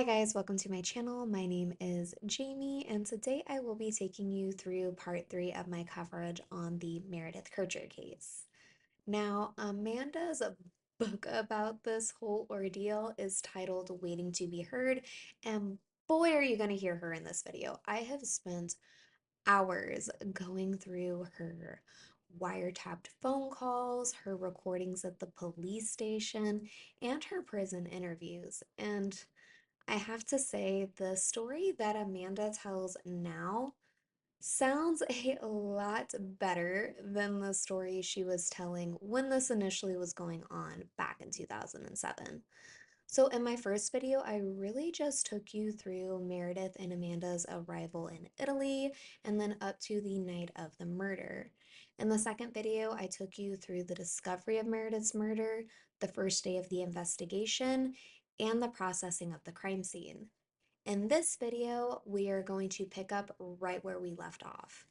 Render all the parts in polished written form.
Hi guys, welcome to my channel. My name is Jamie, and today I will be taking you through part 3 of my coverage on the Meredith Kercher case. Now, Amanda's book about this whole ordeal is titled Waiting to Be Heard, and boy, are you going to hear her in this video. I have spent hours going through her wiretapped phone calls, her recordings at the police station, and her prison interviews, and I have to say, the story that Amanda tells now sounds a lot better than the story she was telling when this initially was going on back in 2007. So, in my first video, I really just took you through Meredith and Amanda's arrival in Italy and then up to the night of the murder. In the second video, I took you through the discovery of Meredith's murder, the first day of the investigation, and the processing of the crime scene. In this video, we are going to pick up right where we left off.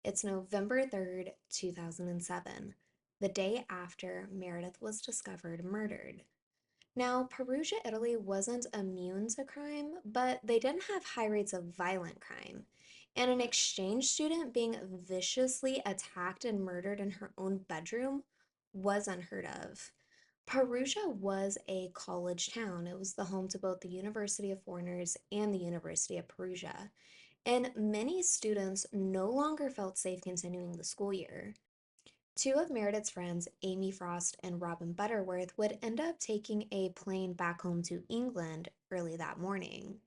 It's November 3rd, 2007, the day after Meredith was discovered murdered. Now, Perugia, Italy wasn't immune to crime, but they didn't have high rates of violent crime. And an exchange student being viciously attacked and murdered in her own bedroom was unheard of. Perugia was a college town. It was the home to both the University of Foreigners and the University of Perugia. And many students no longer felt safe continuing the school year. Two of Meredith's friends, Amy Frost and Robin Butterworth, would end up taking a plane back home to England early that morning.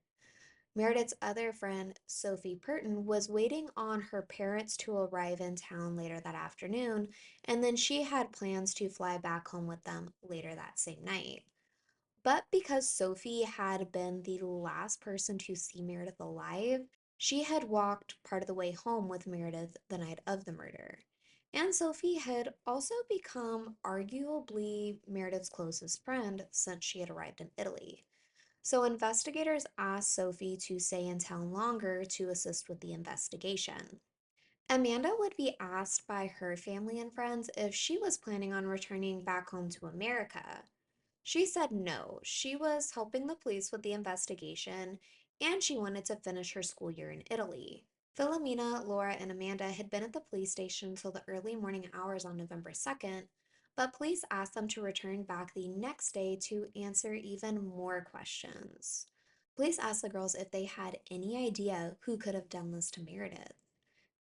Meredith's other friend, Sophie Purton, was waiting on her parents to arrive in town later that afternoon, and then she had plans to fly back home with them later that same night. But because Sophie had been the last person to see Meredith alive, she had walked part of the way home with Meredith the night of the murder. And Sophie had also become arguably Meredith's closest friend since she had arrived in Italy. So investigators asked Sophie to stay in town longer to assist with the investigation. Amanda would be asked by her family and friends if she was planning on returning back home to America. She said no, she was helping the police with the investigation and she wanted to finish her school year in Italy. Philomena, Laura, and Amanda had been at the police station until the early morning hours on November 2nd, but police asked them to return back the next day to answer even more questions. Police asked the girls if they had any idea who could have done this to Meredith.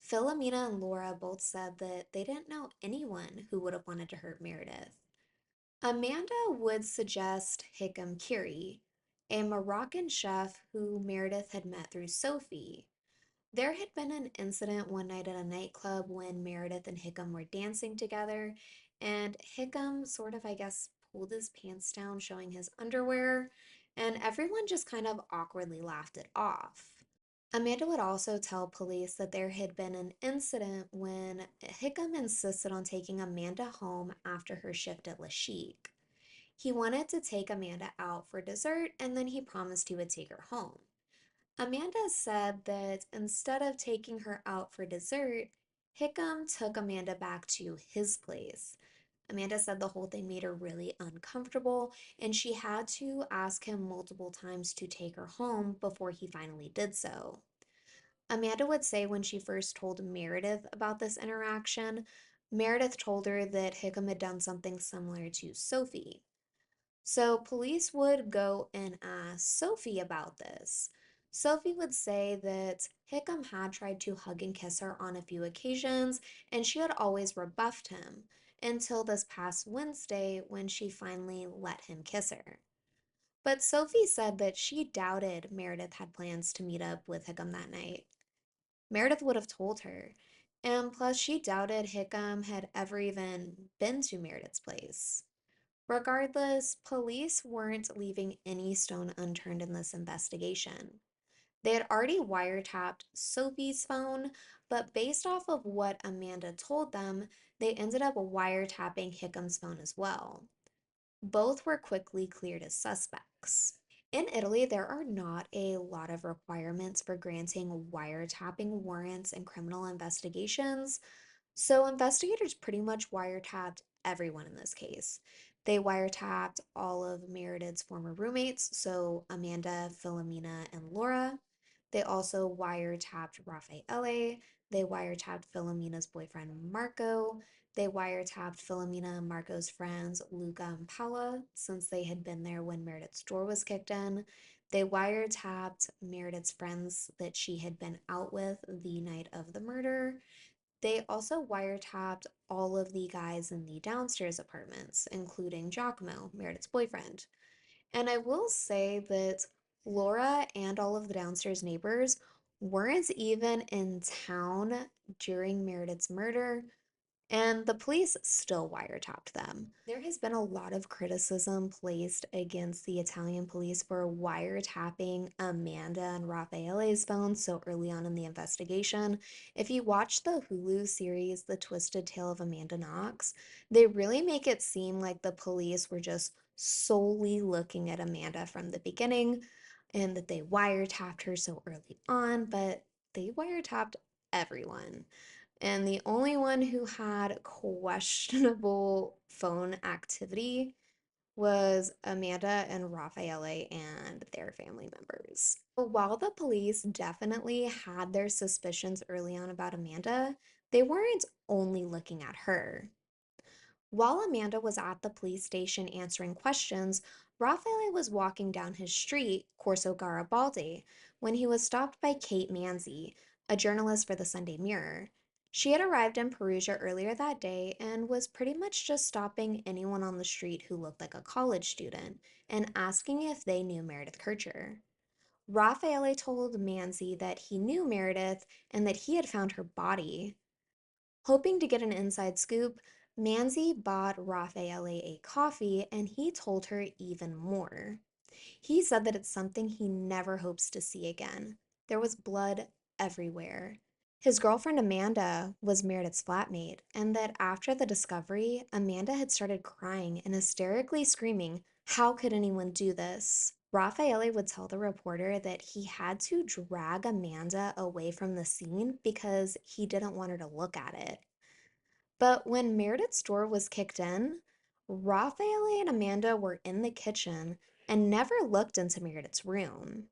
Philomena and Laura both said that they didn't know anyone who would have wanted to hurt Meredith. Amanda would suggest Hikam Kiri, a Moroccan chef who Meredith had met through Sophie. There had been an incident one night at a nightclub when Meredith and Hikam were dancing together, and Hikam sort of, I guess, pulled his pants down, showing his underwear, and everyone just kind of awkwardly laughed it off. Amanda would also tell police that there had been an incident when Hickham insisted on taking Amanda home after her shift at La Chic. He wanted to take Amanda out for dessert and then he promised he would take her home. Amanda said that instead of taking her out for dessert, Hickham took Amanda back to his place. Amanda said the whole thing made her really uncomfortable, and she had to ask him multiple times to take her home before he finally did so. Amanda would say when she first told Meredith about this interaction, Meredith told her that Hickam had done something similar to Sophie. So police would go and ask Sophie about this. Sophie would say that Hickam had tried to hug and kiss her on a few occasions, and she had always rebuffed him until this past Wednesday when she finally let him kiss her. But Sophie said that she doubted Meredith had plans to meet up with Hickam that night. Meredith would have told her, and plus she doubted Hickam had ever even been to Meredith's place. Regardless, police weren't leaving any stone unturned in this investigation. They had already wiretapped Sophie's phone, but based off of what Amanda told them, they ended up wiretapping Hickham's phone as well. Both were quickly cleared as suspects. In Italy, there are not a lot of requirements for granting wiretapping warrants in criminal investigations, so investigators pretty much wiretapped everyone in this case. They wiretapped all of Meredith's former roommates, so Amanda, Philomena, and Laura. They also wiretapped Raffaele. They wiretapped Philomena's boyfriend, Marco. They wiretapped Philomena and Marco's friends, Luca and Paula, since they had been there when Meredith's door was kicked in. They wiretapped Meredith's friends that she had been out with the night of the murder. They also wiretapped all of the guys in the downstairs apartments, including Giacomo, Meredith's boyfriend. And I will say that Laura and all of the downstairs neighbors weren't even in town during Meredith's murder, and the police still wiretapped them. There has been a lot of criticism placed against the Italian police for wiretapping Amanda and Raffaele's phones so early on in the investigation. If you watch the Hulu series, The Twisted Tale of Amanda Knox, they really make it seem like the police were just solely looking at Amanda from the beginning and that they wiretapped her so early on, but they wiretapped everyone. And the only one who had questionable phone activity was Amanda and Raffaele and their family members. So while the police definitely had their suspicions early on about Amanda, they weren't only looking at her. While Amanda was at the police station answering questions, Raffaele was walking down his street, Corso Garibaldi, when he was stopped by Kate Manzi, a journalist for the Sunday Mirror. She had arrived in Perugia earlier that day and was pretty much just stopping anyone on the street who looked like a college student and asking if they knew Meredith Kercher. Raffaele told Manzi that he knew Meredith and that he had found her body. Hoping to get an inside scoop, Manzi bought Raffaele a coffee and he told her even more. He said that it's something he never hopes to see again. There was blood everywhere. His girlfriend Amanda was Meredith's flatmate, and that after the discovery, Amanda had started crying and hysterically screaming, "How could anyone do this?" Raffaele would tell the reporter that he had to drag Amanda away from the scene because he didn't want her to look at it. But when Meredith's door was kicked in, Raffaele and Amanda were in the kitchen and never looked into Meredith's room.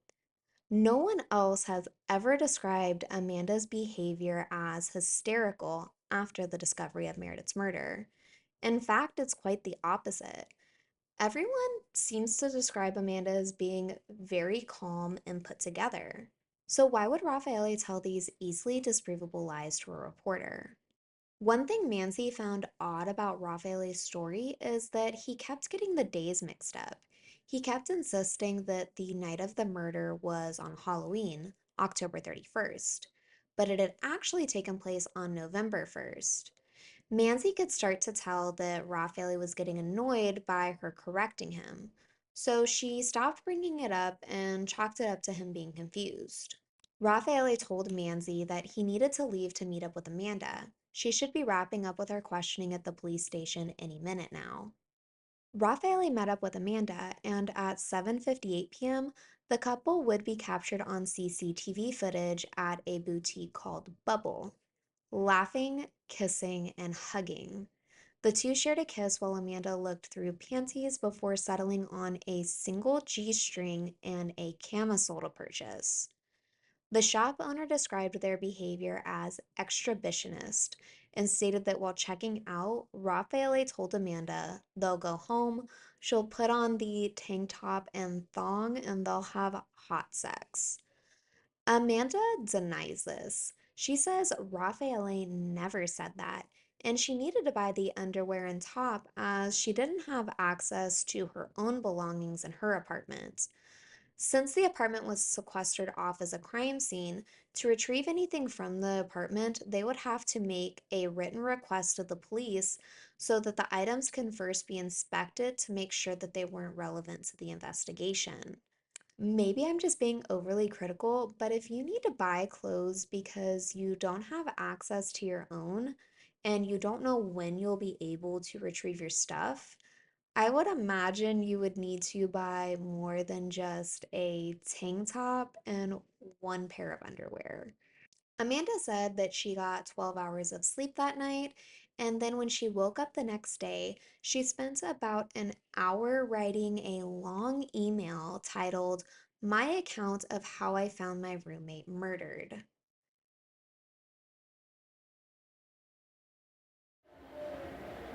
No one else has ever described Amanda's behavior as hysterical after the discovery of Meredith's murder. In fact, it's quite the opposite. Everyone seems to describe Amanda as being very calm and put together. So, why would Raffaele tell these easily disprovable lies to a reporter? One thing Manzi found odd about Raffaele's story is that he kept getting the days mixed up. He kept insisting that the night of the murder was on Halloween, October 31st, but it had actually taken place on November 1st. Manzi could start to tell that Raffaele was getting annoyed by her correcting him, so she stopped bringing it up and chalked it up to him being confused. Raffaele told Manzi that he needed to leave to meet up with Amanda. She should be wrapping up with her questioning at the police station any minute now. Raffaele met up with Amanda, and at 7:58 p.m., the couple would be captured on CCTV footage at a boutique called Bubble, laughing, kissing, and hugging. The two shared a kiss while Amanda looked through panties before settling on a single G string and a camisole to purchase. The shop owner described their behavior as extrabitionist and stated that while checking out, Raffaele told Amanda they'll go home, she'll put on the tank top and thong, and they'll have hot sex. Amanda denies this. She says Raffaele never said that, and she needed to buy the underwear and top as she didn't have access to her own belongings in her apartment. Since the apartment was sequestered off as a crime scene, to retrieve anything from the apartment, they would have to make a written request to the police so that the items can first be inspected to make sure that they weren't relevant to the investigation. Maybe I'm just being overly critical, but if you need to buy clothes because you don't have access to your own and you don't know when you'll be able to retrieve your stuff, I would imagine you would need to buy more than just a tank top and one pair of underwear. Amanda said that she got 12 hours of sleep that night And then when she woke up the next day, she spent about an hour writing a long email titled, My Account of How I Found My Roommate Murdered.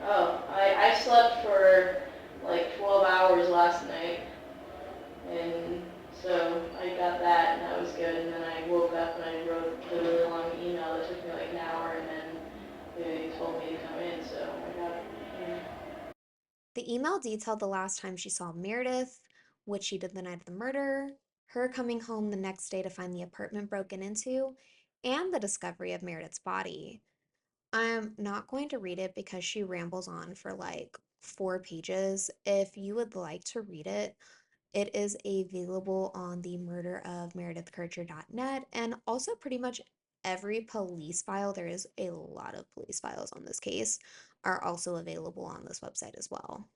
Oh, I slept for like 12 hours last night, and so I got that, and that was good. And then I woke up and I wrote the really long email that took me like an hour, and then they told me to come in, so I got it. Yeah. The email detailed the last time she saw Meredith, what she did the night of the murder, her coming home the next day to find the apartment broken into, and the discovery of Meredith's body. I'm not going to read it because she rambles on for like 4 pages. If you would like to read it, it is available on the murder of meredithkercher.net and also pretty much every police file. There is a lot of police files on this case are also available on this website as well.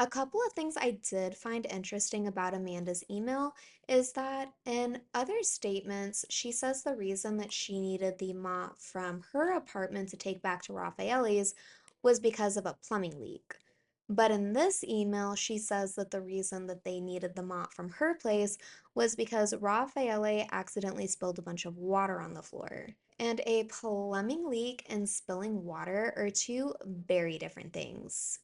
A couple of things I did find interesting about Amanda's email is that in other statements, she says the reason that she needed the mop from her apartment to take back to Raffaele's was because of a plumbing leak. But in this email, she says that the reason that they needed the mop from her place was because Raffaele accidentally spilled a bunch of water on the floor. And a plumbing leak and spilling water are two very different things.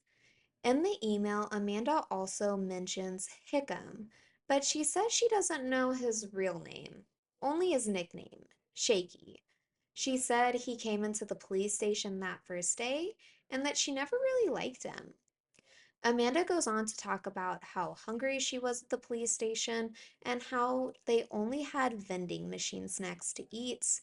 In the email, Amanda also mentions Hickam, but she says she doesn't know his real name, only his nickname, Shaky. She said he came into the police station that first day and that she never really liked him. Amanda goes on to talk about how hungry she was at the police station and how they only had vending machine snacks to eat,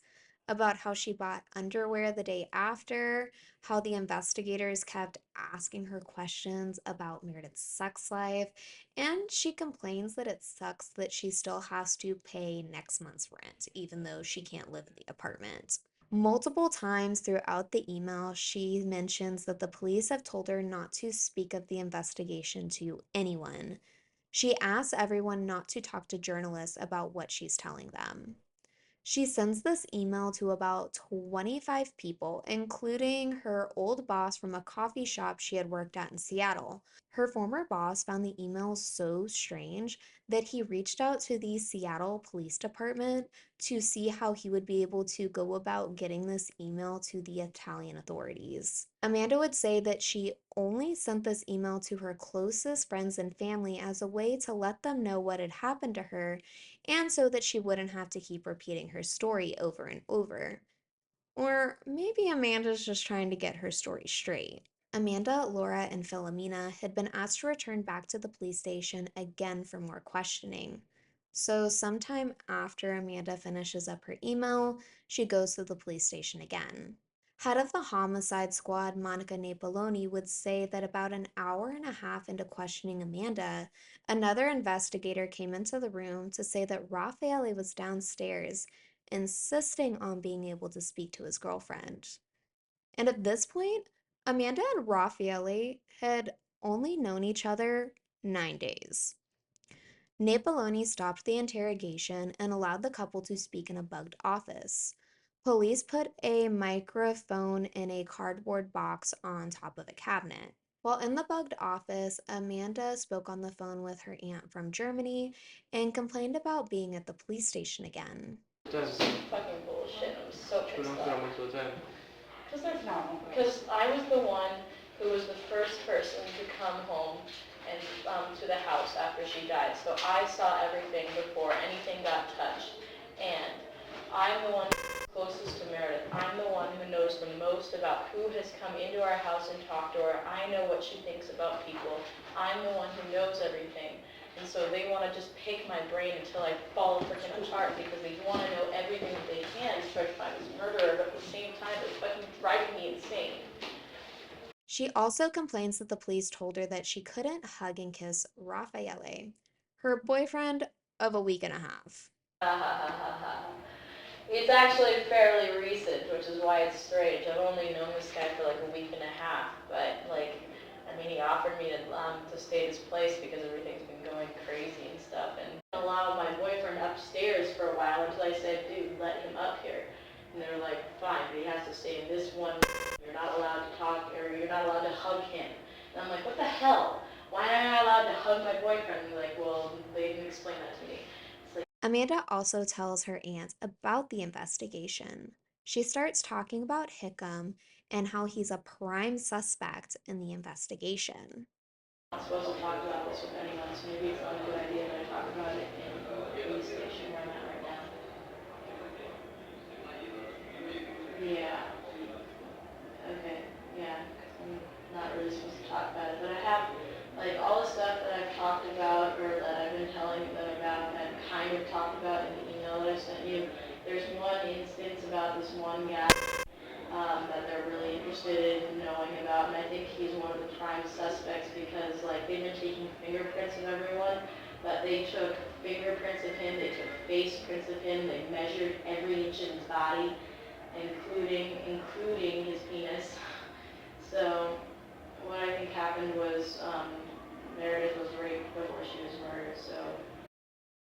about how she bought underwear the day after, how the investigators kept asking her questions about Meredith's sex life, and she complains that it sucks that she still has to pay next month's rent, even though she can't live in the apartment. Multiple times throughout the email, she mentions that the police have told her not to speak of the investigation to anyone. She asks everyone not to talk to journalists about what she's telling them. She sends this email to about 25 people, including her old boss from a coffee shop she had worked at in Seattle. Her former boss found the email so strange that he reached out to the Seattle Police Department to see how he would be able to go about getting this email to the Italian authorities. Amanda would say that she only sent this email to her closest friends and family as a way to let them know what had happened to her and so that she wouldn't have to keep repeating her story over and over. Or maybe Amanda's just trying to get her story straight. Amanda, Laura, and Philomena had been asked to return back to the police station again for more questioning. So, sometime after Amanda finishes up her email, she goes to the police station again. Head of the homicide squad, Monica Napoloni, would say that about an hour and a half into questioning Amanda, another investigator came into the room to say that Raffaele was downstairs, insisting on being able to speak to his girlfriend. And at this point, Amanda and Raffaele had only known each other 9 days. Napoloni stopped the interrogation and allowed the couple to speak in a bugged office. Police put a microphone in a cardboard box on top of a cabinet. While in the bugged office, Amanda spoke on the phone with her aunt from Germany and complained about being at the police station again. Fucking bullshit. I was so pissed off. Because I was the one who was the first person to come home and to the house after she died. So I saw everything before anything got touched. And I'm the one closest to Meredith. I'm the one who knows the most about who has come into our house and talked to her. I know what she thinks about people. I'm the one who knows everything. And so they want to just pick my brain until I fall freaking apart because they want to know everything that they can to try to find this murderer, but at the same time, it's fucking driving me insane. She also complains that the police told her that she couldn't hug and kiss Raffaele, her boyfriend of a week and a half. It's actually fairly recent, which is why it's strange. I've only known this guy for like a week and a half, but like, I mean, he offered me to stay at his place because everything's been going crazy and stuff, and allowed my boyfriend upstairs for a while until I said, dude, let him up here. And they're like, fine, but he has to stay in this one. You're not allowed to talk, or you're not allowed to hug him. And I'm like, what the hell? Why am I allowed to hug my boyfriend? And they're like, well, they didn't explain that to me. It's like, Amanda also tells her aunt about the investigation. She starts talking about Hickam and how he's a prime suspect in the investigation. I'm not supposed to talk about this with anyone, so maybe it's not a good idea that I talk about it in the police station where I'm at right now. Yeah. Okay. Yeah. I'm not really supposed to talk about it, but I have, like, all the stuff that I've talked about or that I've been telling them about, I've kind of talked about in the email that I sent you. There's one instance about this one guy that they're really interested in knowing about, and I think he's one of the prime suspects because, like, they've been taking fingerprints of everyone, but they took fingerprints of him, they took face prints of him, they measured every inch of his body, including his penis. So what I think happened was Meredith was raped before she was murdered. So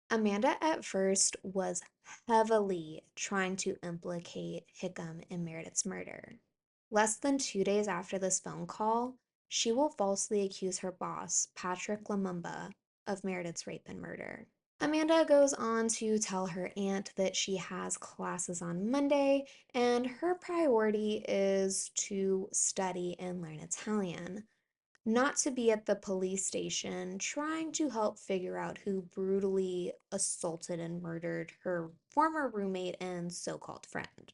Amanda at first was heavily trying to implicate Hickam in Meredith's murder. Less than 2 days after this phone call, she will falsely accuse her boss, Patrick Lumumba, of Meredith's rape and murder. Amanda goes on to tell her aunt that she has classes on Monday and her priority is to study and learn Italian, not to be at the police station trying to help figure out who brutally assaulted and murdered her former roommate and so called friend.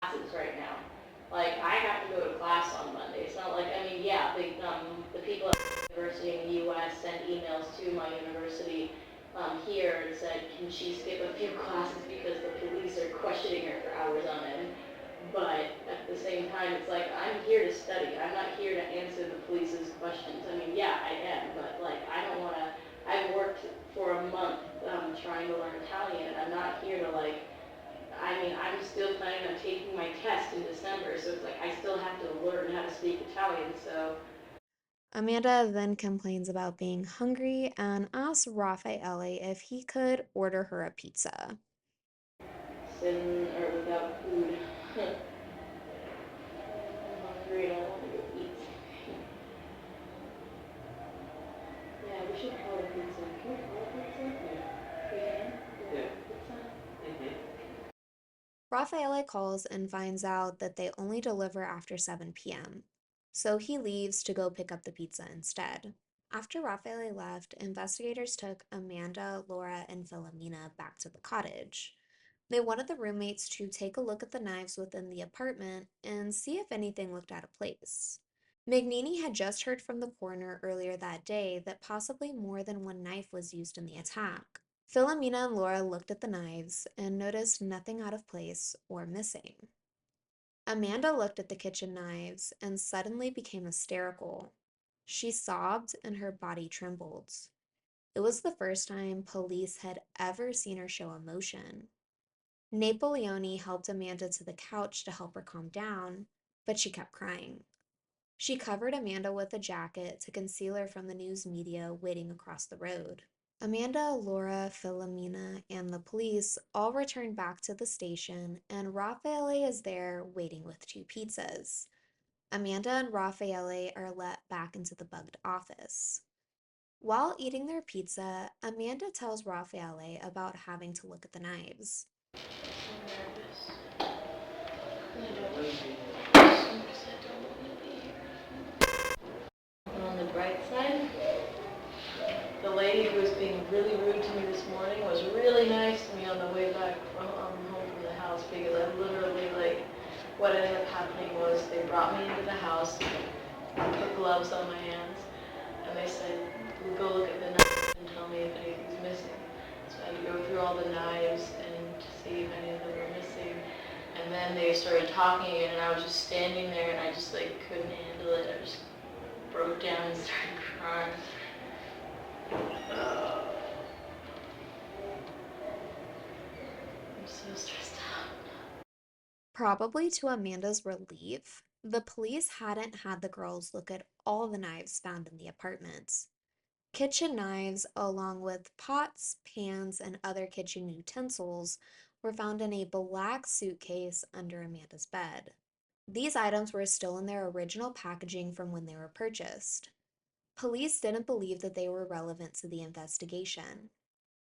classes right now. Like I have to go to class on Monday. It's not like I mean, yeah, the people at the university in the U.S. sent emails to my university here and said, can she skip a few classes because the police are questioning her for hours on end. But at the same time, it's like I'm here to study. I'm not here to answer the police's questions. I mean, yeah, I am, but like I don't want to. I worked for a month trying to learn Italian, and I'm not here to like I mean, I'm still planning on taking my test in December, so it's like I still have to learn how to speak Italian. So, Amanda then complains about being hungry and asks Raffaele if he could order her a pizza. sitting or without food, I'm hungry and I want to go eat. Yeah, we should call it pizza. Can we call it pizza? Yeah. We can? Yeah. Pizza? Mm-hmm. Raffaele calls and finds out that they only deliver after 7 p.m., so he leaves to go pick up the pizza instead. After Raffaele left, investigators took Amanda, Laura, and Philomena back to the cottage. They wanted the roommates to take a look at the knives within the apartment and see if anything looked out of place. Magnini had just heard from the coroner earlier that day that possibly more than one knife was used in the attack. Philomena and Laura looked at the knives and noticed nothing out of place or missing. Amanda looked at the kitchen knives and suddenly became hysterical. She sobbed and her body trembled. It was the first time police had ever seen her show emotion. Napoleone helped Amanda to the couch to help her calm down, but she kept crying. She covered Amanda with a jacket to conceal her from the news media waiting across the road. Amanda, Laura, Philomena, and the police all return back to the station, and Raffaele is there waiting with 2 pizzas. Amanda and Raffaele are let back into the bugged office. While eating their pizza, Amanda tells Raffaele about having to look at the knives. On the bright side, the lady who was being really rude to me this morning was really nice to me on the way back from home from the house because I literally like what ended up happening was they brought me into the house, put gloves on my hands, and they said, go look at the knives and tell me if anything's missing. So I had to go through all the knives and see if any of them were missing. And then they started talking and I was just standing there and I just like couldn't handle it. I just broke down and started crying. I'm so stressed out. Probably to Amanda's relief, the police hadn't had the girls look at all the knives found in the apartment. Kitchen knives, along with pots, pans, and other kitchen utensils, were found in a black suitcase under Amanda's bed. These items were still in their original packaging from when they were purchased. Police didn't believe that they were relevant to the investigation.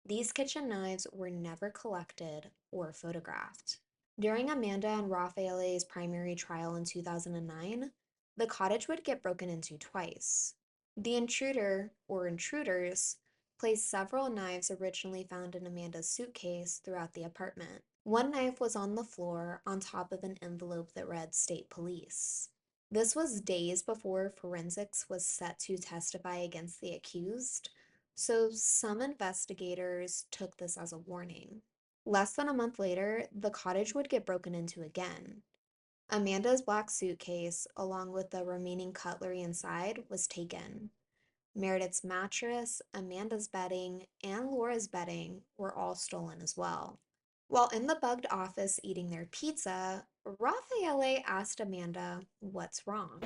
These kitchen knives were never collected or photographed. During Amanda and Raffaele's primary trial in 2009, the cottage would get broken into twice. The intruder, or intruders, placed several knives originally found in Amanda's suitcase throughout the apartment. One knife was on the floor on top of an envelope that read State Police. This was days before forensics was set to testify against the accused, so some investigators took this as a warning. Less than a month later, the cottage would get broken into again. Amanda's black suitcase, along with the remaining cutlery inside, was taken. Meredith's mattress, Amanda's bedding, and Laura's bedding were all stolen as well. While in the bugged office eating their pizza, Raffaele asked Amanda what's wrong.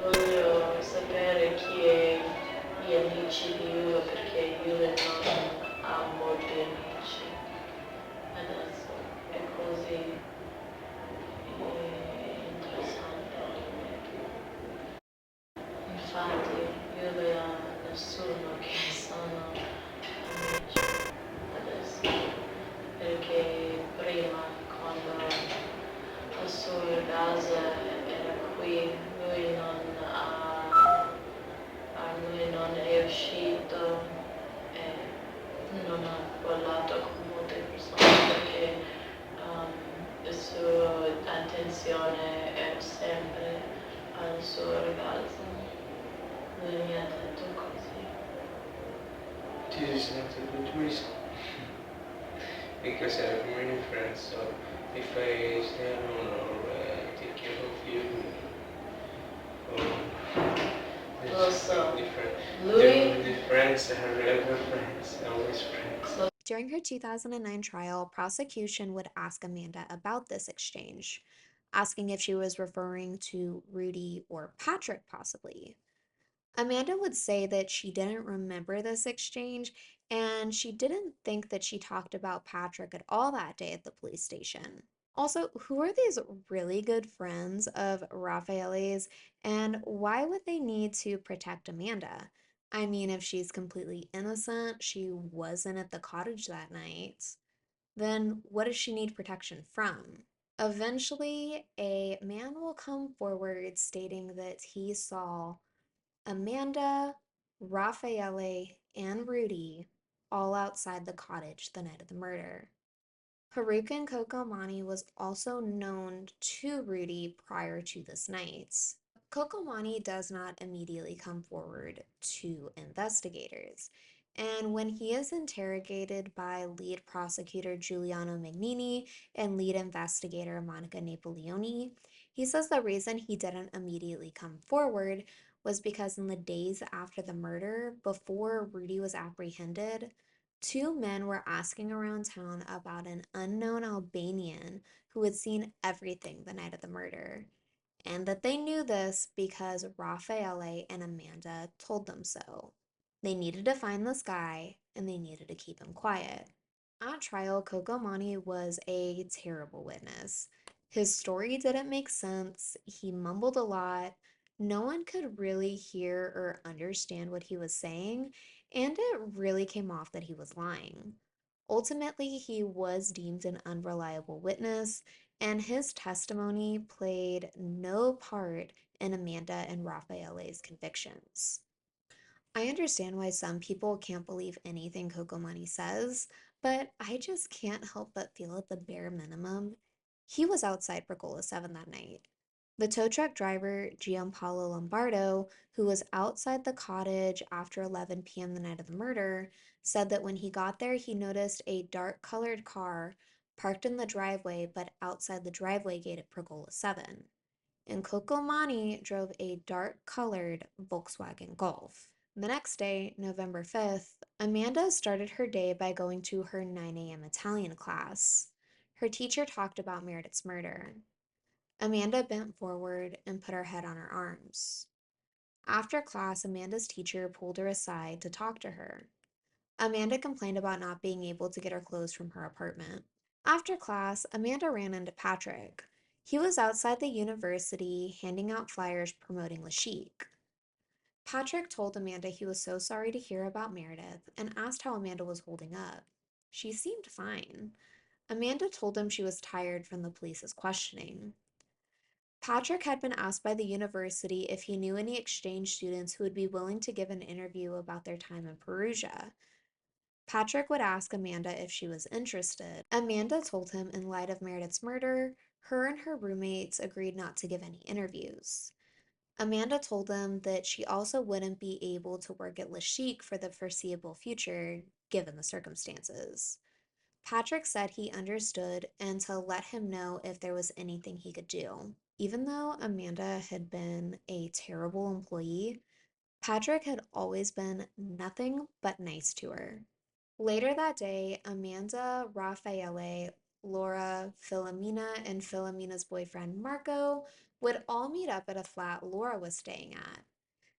Voglio sapere chi è gli amici di Yulo perché Yulo non ha molti amici. Adesso è così interessante. Infatti Yulo ha nessuno che sono amici adesso. Perché prima quando la sua ragazza era qui lui non è uscito e non ha parlato con molte persone perché la sua attenzione era sempre al suo ragazzo. Lui mi ha detto così. This is not a good reason. Because I have many friends, so if I stay alone or take care of you, Lo so. different. Lui The friends are ever friends, always friends. During her 2009 trial, prosecution would ask Amanda about this exchange, asking if she was referring to Rudy or Patrick, possibly. Amanda would say that she didn't remember this exchange and she didn't think that she talked about Patrick at all that day at the police station. Also, who are these really good friends of Raffaele's and why would they need to protect Amanda? I mean, if she's completely innocent, she wasn't at the cottage that night, then what does she need protection from? Eventually, a man will come forward stating that he saw Amanda, Raffaele, and Rudy all outside the cottage the night of the murder. Haruka Kokomani was also known to Rudy prior to this night. Kokomani does not immediately come forward to investigators, and when he is interrogated by lead prosecutor Giuliano Magnini and lead investigator Monica Napoleoni, he says the reason he didn't immediately come forward was because in the days after the murder, before Rudy was apprehended, two men were asking around town about an unknown Albanian who had seen everything the night of the murder, and that they knew this because Raffaele and Amanda told them so. They needed to find this guy and they needed to keep him quiet. At trial, Kokomani was a terrible witness. His story didn't make sense, he mumbled a lot, no one could really hear or understand what he was saying, and it really came off that he was lying. Ultimately, he was deemed an unreliable witness, and his testimony played no part in Amanda and Raffaele's convictions. I understand why some people can't believe anything Kokomani says, but I just can't help but feel at the bare minimum. He was outside Pergola 7 that night. The tow truck driver, Gianpaolo Lombardo, who was outside the cottage after 11 p.m. the night of the murder, said that when he got there, he noticed a dark colored car parked in the driveway but outside the driveway gate at Pergola 7. And Kokomani drove a dark colored Volkswagen Golf. The next day, November 5th, Amanda started her day by going to her 9 a.m. Italian class. Her teacher talked about Meredith's murder. Amanda bent forward and put her head on her arms. After class, Amanda's teacher pulled her aside to talk to her. Amanda complained about not being able to get her clothes from her apartment. After class, Amanda ran into Patrick. He was outside the university handing out flyers promoting Le Chic. Patrick told Amanda he was so sorry to hear about Meredith and asked how Amanda was holding up. She seemed fine. Amanda told him she was tired from the police's questioning. Patrick had been asked by the university if he knew any exchange students who would be willing to give an interview about their time in Perugia. Patrick would ask Amanda if she was interested. Amanda told him in light of Meredith's murder, her and her roommates agreed not to give any interviews. Amanda told them that she also wouldn't be able to work at Le Chic for the foreseeable future, given the circumstances. Patrick said he understood and to let him know if there was anything he could do. Even though Amanda had been a terrible employee, Patrick had always been nothing but nice to her. Later that day, Amanda, Raffaele, Laura, Philomena, and Philomena's boyfriend Marco would all meet up at a flat Laura was staying at.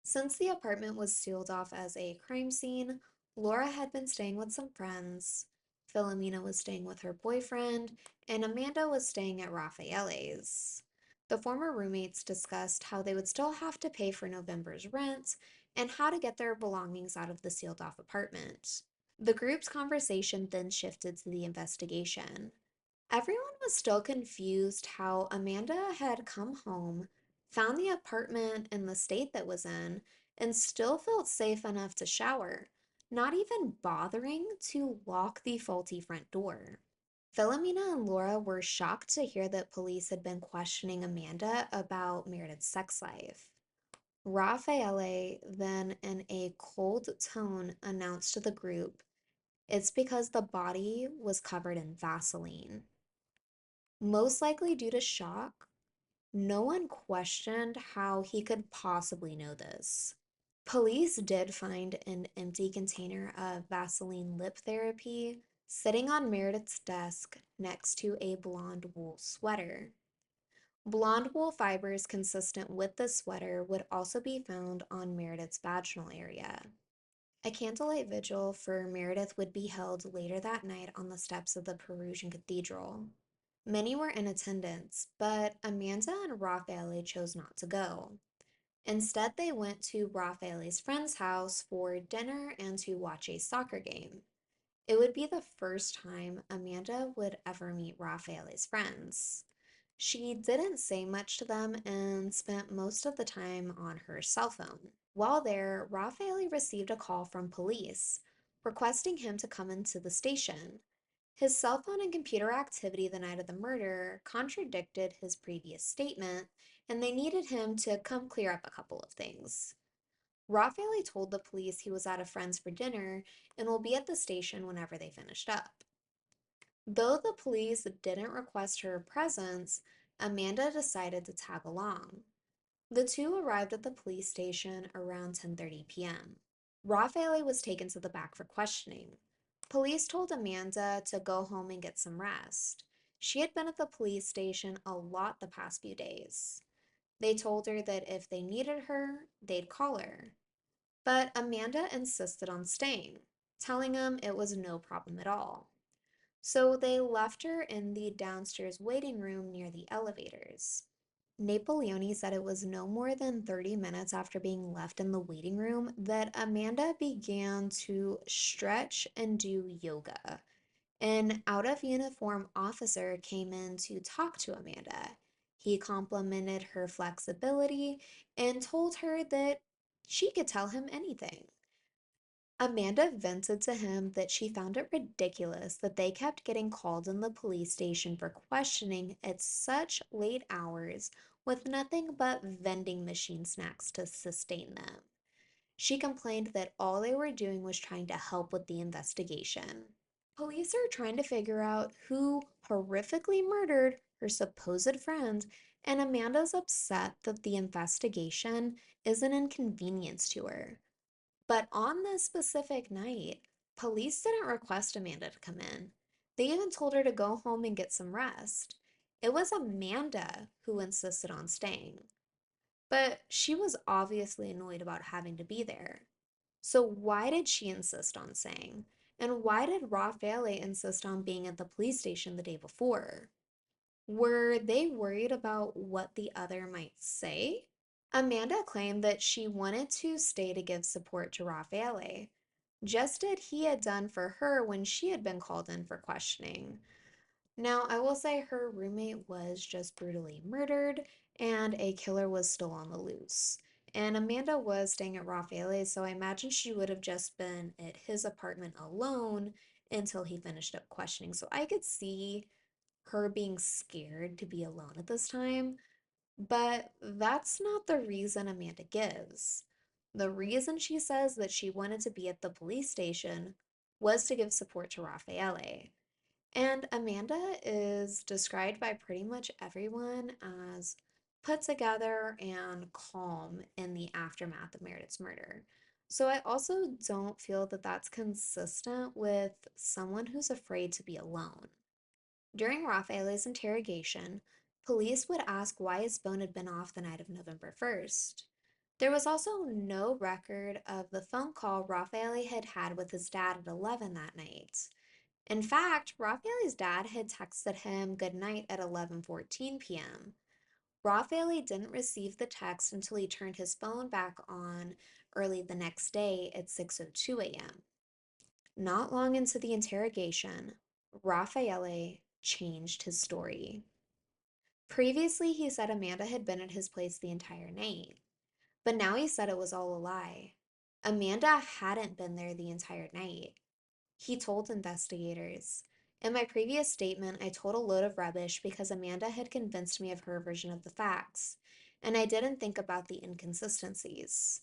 Since the apartment was sealed off as a crime scene, Laura had been staying with some friends, Philomena was staying with her boyfriend, and Amanda was staying at Raffaele's. The former roommates discussed how they would still have to pay for November's rent and how to get their belongings out of the sealed off apartment. The group's conversation then shifted to the investigation. Everyone was still confused how Amanda had come home, found the apartment in the state that was in, and still felt safe enough to shower, not even bothering to lock the faulty front door. Philomena and Laura were shocked to hear that police had been questioning Amanda about Meredith's sex life. Raffaele then, in a cold tone, announced to the group, "It's because the body was covered in Vaseline." Most likely due to shock, no one questioned how he could possibly know this. Police did find an empty container of Vaseline lip therapy sitting on Meredith's desk next to a blonde wool sweater. Blonde wool fibers consistent with the sweater would also be found on Meredith's vaginal area. A candlelight vigil for Meredith would be held later that night on the steps of the Perugian Cathedral. Many were in attendance, but Amanda and Raffaele chose not to go. Instead, they went to Raffaele's friend's house for dinner and to watch a soccer game. It would be the first time Amanda would ever meet Raffaele's friends. She didn't say much to them and spent most of the time on her cell phone. While there, Raffaele received a call from police requesting him to come into the station. His cell phone and computer activity the night of the murder contradicted his previous statement, and they needed him to come clear up a couple of things. Raffaele told the police he was at a friend's for dinner and will be at the station whenever they finished up. Though the police didn't request her presence, Amanda decided to tag along. The two arrived at the police station around 10:30 p.m. Raffaele was taken to the back for questioning. Police told Amanda to go home and get some rest. She had been at the police station a lot the past few days. They told her that if they needed her, they'd call her. But Amanda insisted on staying, telling them it was no problem at all. So they left her in the downstairs waiting room near the elevators. Napoleone said it was no more than 30 minutes after being left in the waiting room that Amanda began to stretch and do yoga. An out of uniform officer came in to talk to Amanda. He complimented her flexibility and told her that she could tell him anything. Amanda vented to him that she found it ridiculous that they kept getting called in the police station for questioning at such late hours with nothing but vending machine snacks to sustain them. She complained that all they were doing was trying to help with the investigation. Police are trying to figure out who horrifically murdered her supposed friend, and Amanda's upset that the investigation is an inconvenience to her. But on this specific night, police didn't request Amanda to come in. They even told her to go home and get some rest. It was Amanda who insisted on staying. But she was obviously annoyed about having to be there. So why did she insist on staying? And why did Raffaele insist on being at the police station the day before? Were they worried about what the other might say? Amanda claimed that she wanted to stay to give support to Raffaele, just as he had done for her when she had been called in for questioning. Now, I will say her roommate was just brutally murdered, and a killer was still on the loose. And Amanda was staying at Raffaele's, so I imagine she would have just been at his apartment alone until he finished up questioning. So I could see her being scared to be alone at this time, but that's not the reason Amanda gives. The reason she says that she wanted to be at the police station was to give support to Raffaele. And Amanda is described by pretty much everyone as put together and calm in the aftermath of Meredith's murder. So I also don't feel that that's consistent with someone who's afraid to be alone. During Raffaele's interrogation, police would ask why his phone had been off the night of November 1st. There was also no record of the phone call Raffaele had had with his dad at 11 that night. In fact, Raffaele's dad had texted him goodnight at 11:14 p.m. Raffaele didn't receive the text until he turned his phone back on early the next day at 6:02 a.m. Not long into the interrogation, Raffaele changed his story. Previously, he said Amanda had been at his place the entire night, but now he said it was all a lie. Amanda hadn't been there the entire night. He told investigators, "In my previous statement, I told a load of rubbish because Amanda had convinced me of her version of the facts, and I didn't think about the inconsistencies."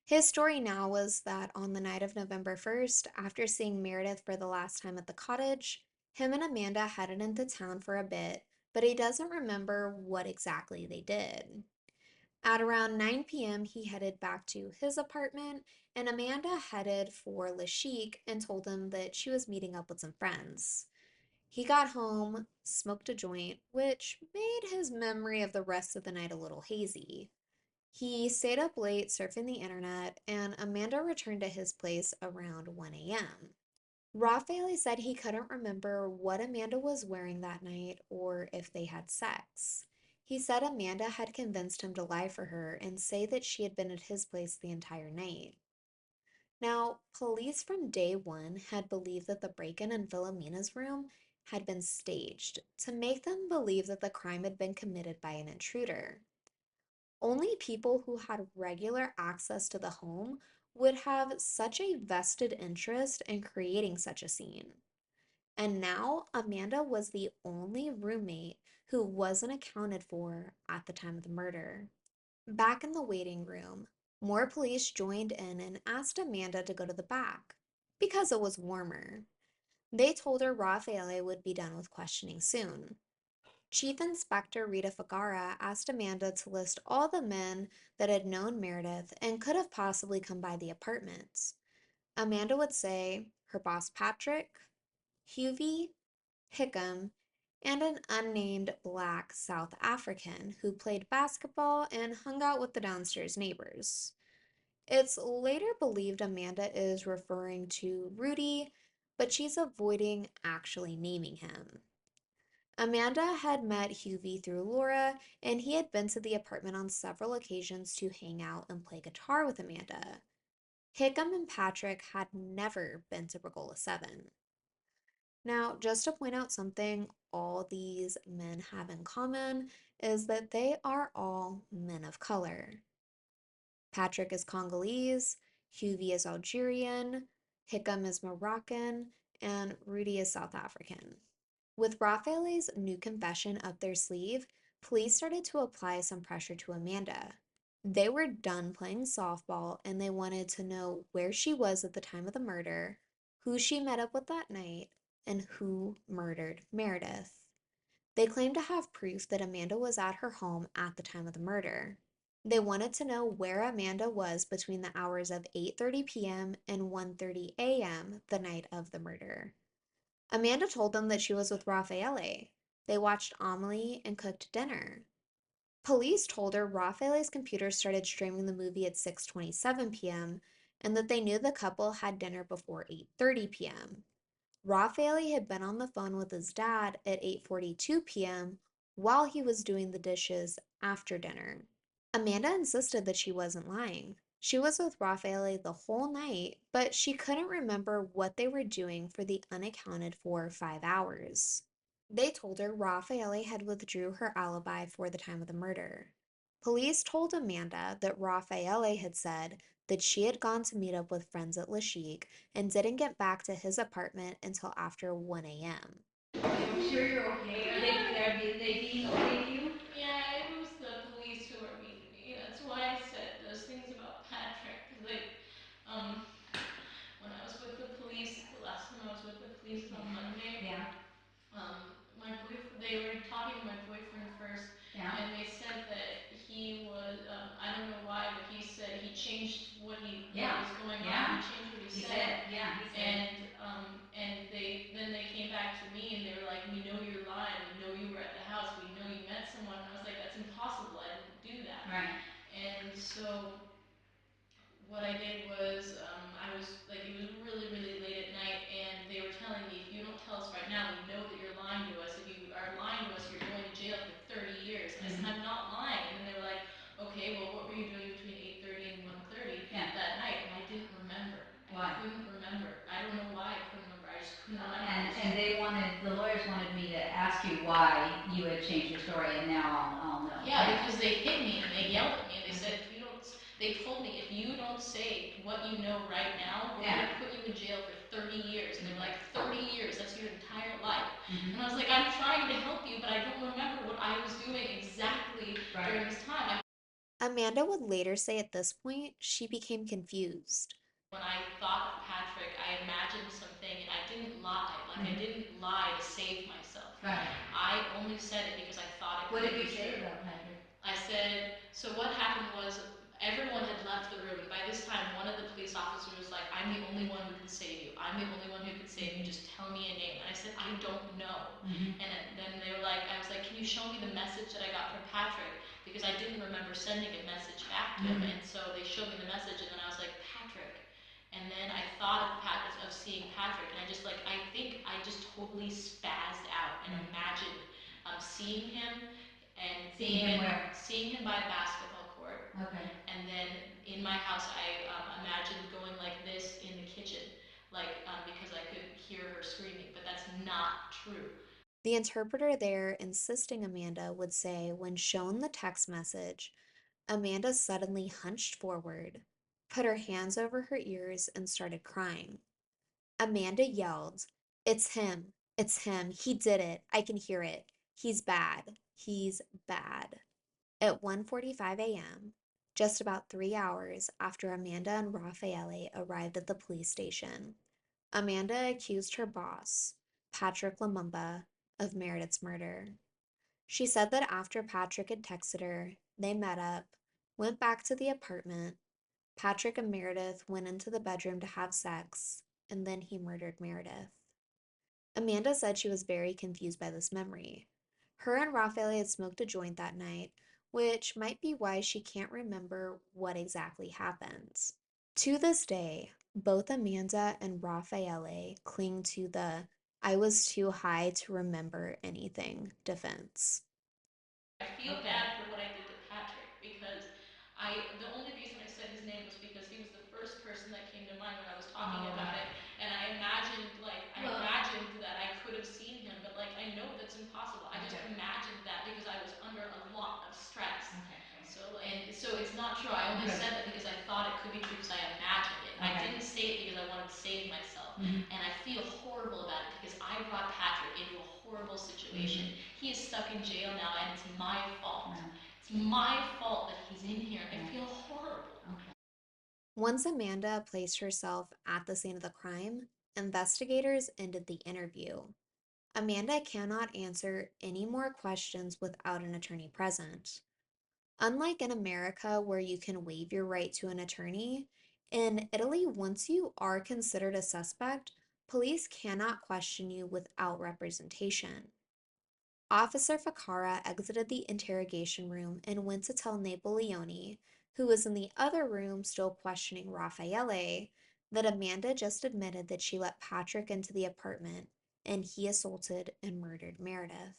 His story now was that on the night of November 1st, after seeing Meredith for the last time at the cottage, him and Amanda headed into town for a bit, but he doesn't remember what exactly they did. At around 9 p.m., he headed back to his apartment, and Amanda headed for Le Chic and told him that she was meeting up with some friends. He got home, smoked a joint, which made his memory of the rest of the night a little hazy. He stayed up late surfing the internet, and Amanda returned to his place around 1 a.m. Raffaele said he couldn't remember what Amanda was wearing that night or if they had sex. He said Amanda had convinced him to lie for her and say that she had been at his place the entire night. Now, police from day one had believed that the break-in in Philomena's room had been staged to make them believe that the crime had been committed by an intruder. Only people who had regular access to the home would have such a vested interest in creating such a scene. And now Amanda was the only roommate who wasn't accounted for at the time of the murder. Back in the waiting room, more police joined in and asked Amanda to go to the back because it was warmer. They told her Raffaele would be done with questioning soon. Chief Inspector Rita Fagara asked Amanda to list all the men that had known Meredith and could have possibly come by the apartments. Amanda would say her boss Patrick, Huvie, Hickam, and an unnamed black South African who played basketball and hung out with the downstairs neighbors. It's later believed Amanda is referring to Rudy, but she's avoiding actually naming him. Amanda had met Huvie through Laura, and he had been to the apartment on several occasions to hang out and play guitar with Amanda. Hickam and Patrick had never been to Regola 7. Now, just to point out something all these men have in common is that they are all men of color. Patrick is Congolese, Huvie is Algerian, Hickam is Moroccan, and Rudy is South African. With Raffaele's new confession up their sleeve, police started to apply some pressure to Amanda. They were done playing softball and they wanted to know where she was at the time of the murder, who she met up with that night, and who murdered Meredith. They claimed to have proof that Amanda was at her home at the time of the murder. They wanted to know where Amanda was between the hours of 8:30 p.m. and 1:30 a.m. the night of the murder. Amanda told them that she was with Raffaele. They watched Amelie and cooked dinner. Police told her Raffaele's computer started streaming the movie at 6:27 p.m. and that they knew the couple had dinner before 8:30 p.m. Raffaele had been on the phone with his dad at 8:42 p.m. while he was doing the dishes after dinner. Amanda insisted that she wasn't lying. She was with Raffaele the whole night, but she couldn't remember what they were doing for the unaccounted for 5 hours. They told her Raffaele had withdrew her alibi for the time of the murder. Police told Amanda that Raffaele had said that she had gone to meet up with friends at La Chic and didn't get back to his apartment until after 1 a.m. I'm sure you're okay. Are they being okay with you? Yeah, it was the police who were mean to me. That's why I said those things about Patrick. Um, when I was with the police, the last time I was with the police on Monday, Yeah. My boyfriend, they were talking to my boyfriend first, Yeah. and they said that he was, I don't know why, but he said he changed what was going on. He changed what he said. Yeah, he said. And then they came back to me and they were like, we know you're lying. We know you were at the house. We know you met someone. And I was like, that's impossible. I didn't do that. Right. And so what I did was, I was like, it was really, really late at night, and they were telling me, if you don't tell us right now, we know that you're lying to us. If you are lying to us, you're going to jail for 30 years. And I said, I'm not lying. And then they were like, okay, well, what were you doing between 8:30 and 1:30 that night? And I didn't remember. Why? I couldn't remember. I don't know why I couldn't remember. I just couldn't remember. And the lawyers wanted me to ask you why you had changed your story, and now I'll know. Yeah, because they hit me and they yelled at me and they said, if you don't, they told me, if you don't say what you know right now, we're going to put you in jail for 30 years. And they were like, 30 years, that's your entire life. And I was like, I'm trying to help you, but I don't remember what I was doing exactly during this time. Amanda would later say at this point she became confused. When I thought of Patrick, I imagined something and I didn't lie. Like, I didn't lie to save myself. Right. I only said it because I thought it What could did be you say true. about Patrick? I said, so what happened was everyone had left the room. And by this time, one of the police officers was like, I'm the only one who can save you. I'm the only one who can save you. Just tell me a name. And I said, I don't know. And then they were like, I was like, can you show me the message that I got from Patrick? Because I didn't remember sending a message back to him. And so they showed me the message and then I was like, Patrick. And then I thought of seeing Patrick, and I think I just totally spazzed out and imagined seeing him and Seeing him where? Seeing him by a basketball court. Okay. And then in my house, I imagined going like this in the kitchen, because I could hear her screaming, but that's not true. The interpreter there insisting Amanda would say when shown the text message, Amanda suddenly hunched forward, put her hands over her ears, and started crying. Amanda yelled, "It's him! It's him! He did it! I can hear it! He's bad! He's bad!" At 1:45 a.m., just about 3 hours after Amanda and Raffaele arrived at the police station, Amanda accused her boss, Patrick Lumumba, of Meredith's murder. She said that after Patrick had texted her, they met up, went back to the apartment. Patrick and Meredith went into the bedroom to have sex, and then he murdered Meredith. Amanda said she was very confused by this memory. Her and Raffaele had smoked a joint that night, which might be why she can't remember what exactly happened. To this day, both Amanda and Raffaele cling to the "I was too high to remember anything" defense. I feel bad for what I did to Patrick because the only reason I said his name was because he was the first person that came to mind when I was talking about it, and I imagined that I could have seen him, but I know that's impossible. I just imagined that because I was under a lot of stress. So it's not true. I only said that because I thought it could be true because I imagined it. I didn't say it because I wanted to save myself, and I feel horrible about it because I brought Patrick into a horrible situation. He is stuck in jail now, and it's my fault. It's my fault that he's in here. I feel horrible. Once Amanda placed herself at the scene of the crime, investigators ended the interview. Amanda cannot answer any more questions without an attorney present. Unlike in America, where you can waive your right to an attorney, in Italy, once you are considered a suspect, police cannot question you without representation. Officer Ficarra exited the interrogation room and went to tell Napoleone, who was in the other room still questioning Raffaele, that Amanda just admitted that she let Patrick into the apartment and he assaulted and murdered Meredith.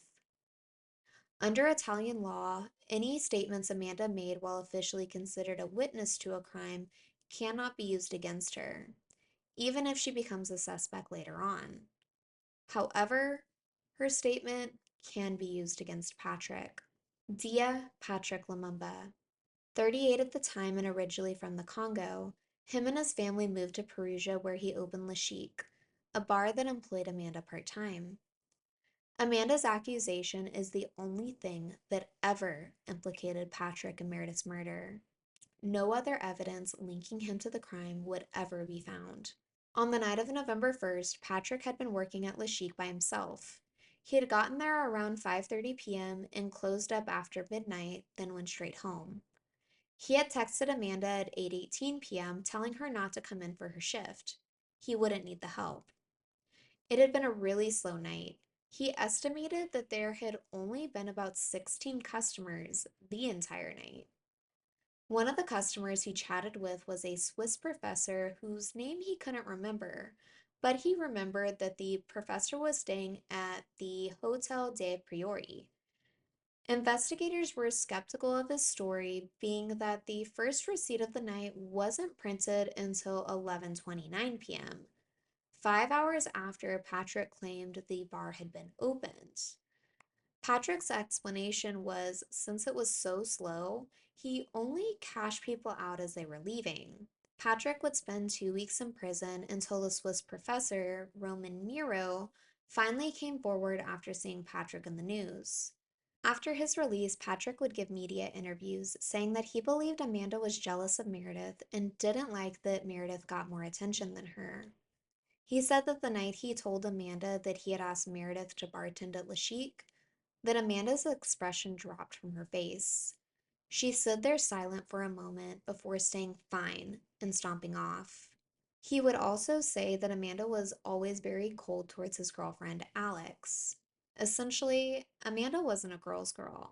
Under Italian law, any statements Amanda made while officially considered a witness to a crime cannot be used against her, even if she becomes a suspect later on. However, her statement can be used against Patrick. Dia Patrick Lumumba, 38 at the time and originally from the Congo, him and his family moved to Perugia where he opened Le Chic, a bar that employed Amanda part-time. Amanda's accusation is the only thing that ever implicated Patrick in Meredith's murder. No other evidence linking him to the crime would ever be found. On the night of November 1st, Patrick had been working at Le Chic by himself. He had gotten there around 5:30 p.m. and closed up after midnight, then went straight home. He had texted Amanda at 8:18 p.m. telling her not to come in for her shift. He wouldn't need the help. It had been a really slow night. He estimated that there had only been about 16 customers the entire night. One of the customers he chatted with was a Swiss professor whose name he couldn't remember, but he remembered that the professor was staying at the Hotel de Priori. Investigators were skeptical of his story, being that the first receipt of the night wasn't printed until 11:29 p.m., 5 hours after Patrick claimed the bar had been opened. Patrick's explanation was since it was so slow, he only cashed people out as they were leaving. Patrick would spend 2 weeks in prison until the Swiss professor, Roman Miro, finally came forward after seeing Patrick in the news. After his release, Patrick would give media interviews saying that he believed Amanda was jealous of Meredith and didn't like that Meredith got more attention than her. He said that the night he told Amanda that he had asked Meredith to bartend at Le Chic, that Amanda's expression dropped from her face. She stood there silent for a moment before saying fine and stomping off. He would also say that Amanda was always very cold towards his girlfriend, Alex. Essentially, Amanda wasn't a girl's girl.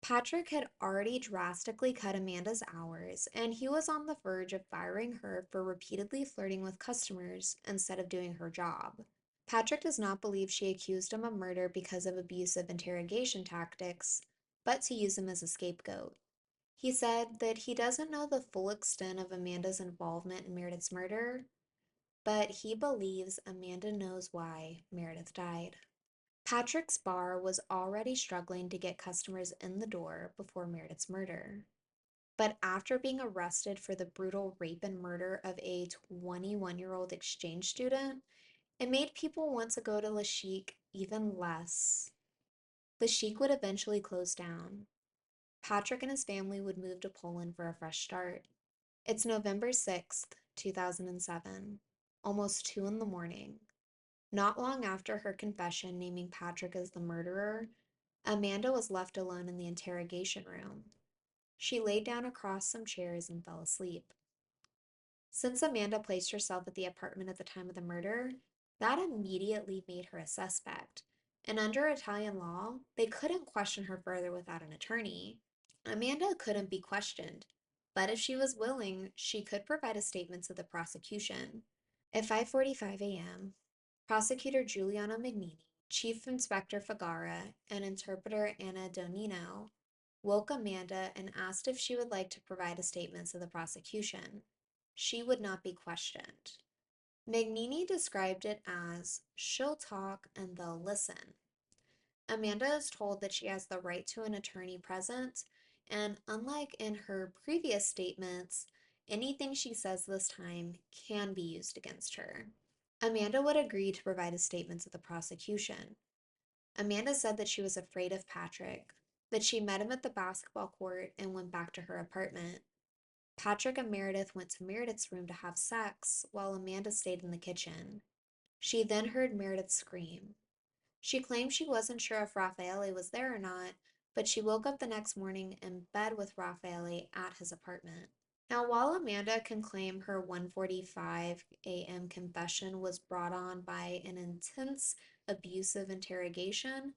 Patrick had already drastically cut Amanda's hours, and he was on the verge of firing her for repeatedly flirting with customers instead of doing her job. Patrick does not believe she accused him of murder because of abusive interrogation tactics, but to use him as a scapegoat. He said that he doesn't know the full extent of Amanda's involvement in Meredith's murder, but he believes Amanda knows why Meredith died. Patrick's bar was already struggling to get customers in the door before Meredith's murder. But after being arrested for the brutal rape and murder of a 21-year-old exchange student, it made people want to go to Le Chic even less. Le Chic would eventually close down. Patrick and his family would move to Poland for a fresh start. It's November 6th, 2007, almost 2 in the morning. Not long after her confession naming Patrick as the murderer, Amanda was left alone in the interrogation room. She laid down across some chairs and fell asleep. Since Amanda placed herself at the apartment at the time of the murder, that immediately made her a suspect. And under Italian law, they couldn't question her further without an attorney. Amanda couldn't be questioned, but if she was willing, she could provide a statement to the prosecution. At 5:45 a.m., Prosecutor Giuliano Magnini, Chief Inspector Fagara, and interpreter Anna Donino woke Amanda and asked if she would like to provide a statement to the prosecution. She would not be questioned. Magnini described it as, she'll talk and they'll listen. Amanda is told that she has the right to an attorney present, and unlike in her previous statements, anything she says this time can be used against her. Amanda would agree to provide a statement to the prosecution. Amanda said that she was afraid of Patrick, that she met him at the basketball court and went back to her apartment. Patrick and Meredith went to Meredith's room to have sex, while Amanda stayed in the kitchen. She then heard Meredith scream. She claimed she wasn't sure if Raffaele was there or not, but she woke up the next morning in bed with Raffaele at his apartment. Now, while Amanda can claim her 1:45 a.m. confession was brought on by an intense, abusive interrogation,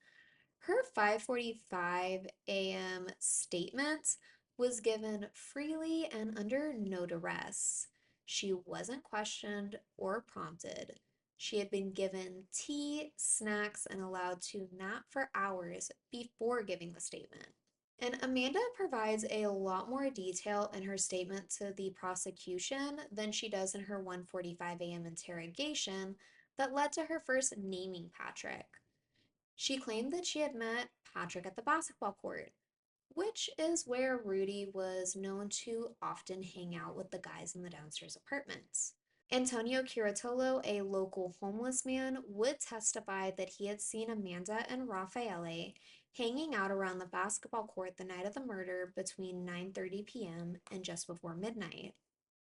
her 5:45 a.m. statement was given freely and under no duress. She wasn't questioned or prompted. She had been given tea, snacks, and allowed to nap for hours before giving the statement. And Amanda provides a lot more detail in her statement to the prosecution than she does in her 1:45 a.m. interrogation that led to her first naming Patrick. She claimed that she had met Patrick at the basketball court, which is where Rudy was known to often hang out with the guys in the downstairs apartments. Antonio Curatolo, a local homeless man, would testify that he had seen Amanda and Raffaele hanging out around the basketball court the night of the murder between 9:30 p.m. and just before midnight.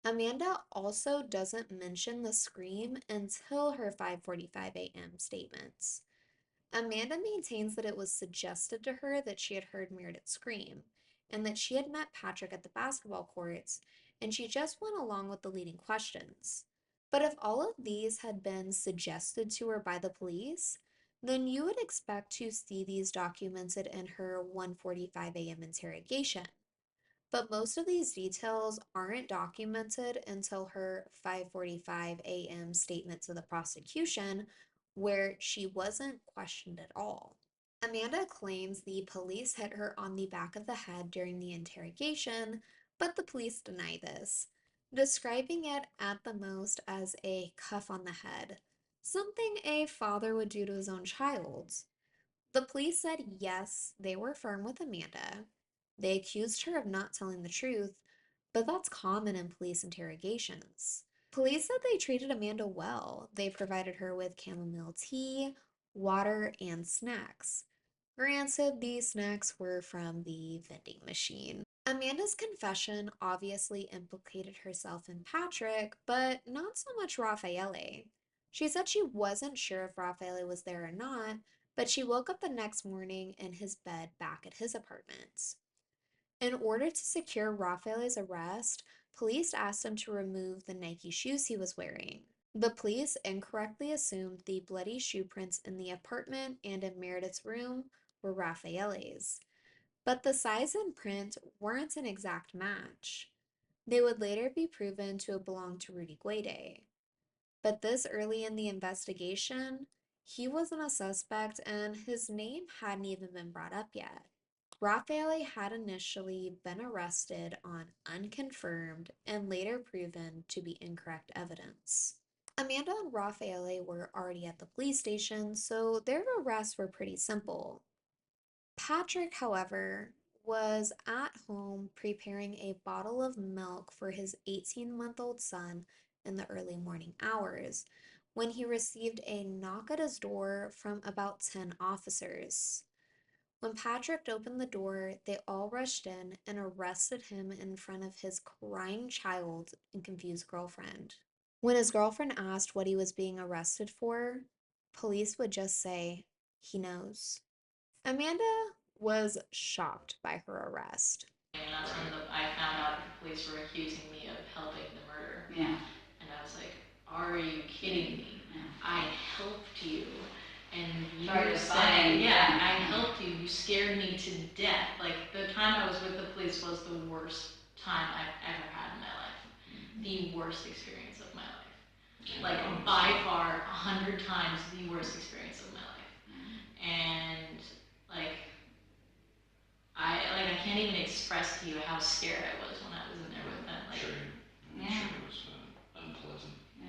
Amanda also doesn't mention the scream until her 5:45 a.m. statements. Amanda maintains that it was suggested to her that she had heard Meredith scream, and that she had met Patrick at the basketball courts, and she just went along with the leading questions. But if all of these had been suggested to her by the police, then you would expect to see these documented in her 1:45 a.m. interrogation. But most of these details aren't documented until her 5:45 a.m. statement to the prosecution, where she wasn't questioned at all. Amanda claims the police hit her on the back of the head during the interrogation, but the police deny this, describing it at the most as a cuff on the head, something a father would do to his own child. The police said yes, they were firm with Amanda. They accused her of not telling the truth, but that's common in police interrogations. Police said they treated Amanda well. They provided her with chamomile tea, water, and snacks. Granted, these snacks were from the vending machine. Amanda's confession obviously implicated herself and Patrick, but not so much Raffaele. She said she wasn't sure if Raffaele was there or not, but she woke up the next morning in his bed back at his apartment. In order to secure Raffaele's arrest, police asked him to remove the Nike shoes he was wearing. The police incorrectly assumed the bloody shoe prints in the apartment and in Meredith's room were Raffaele's, but the size and print weren't an exact match. They would later be proven to have belonged to Rudy Guede. But this early in the investigation, he wasn't a suspect and his name hadn't even been brought up yet. Raffaele had initially been arrested on unconfirmed and later proven to be incorrect evidence. Amanda and Raffaele were already at the police station, so their arrests were pretty simple. Patrick, however, was at home preparing a bottle of milk for his 18-month-old son in the early morning hours when he received a knock at his door from about 10 officers. When Patrick opened the door, they all rushed in and arrested him in front of his crying child and confused girlfriend. When his girlfriend asked what he was being arrested for, police would just say, he knows. Amanda was shocked by her arrest. And that's when I found out that the police were accusing me of helping the murder. Yeah. And I was like, are you kidding me? Yeah. I helped you. And you Sorry to said, find, yeah, I helped you. You scared me to death. Like, the time I was with the police was the worst time I've ever had in my life. The worst experience of my life. Like, by far, 100 times the worst experience of my life. And, like, I can't even express to you how scared I was when I was in there with them. Like, Sure, Yeah. sure it was unpleasant. Yeah.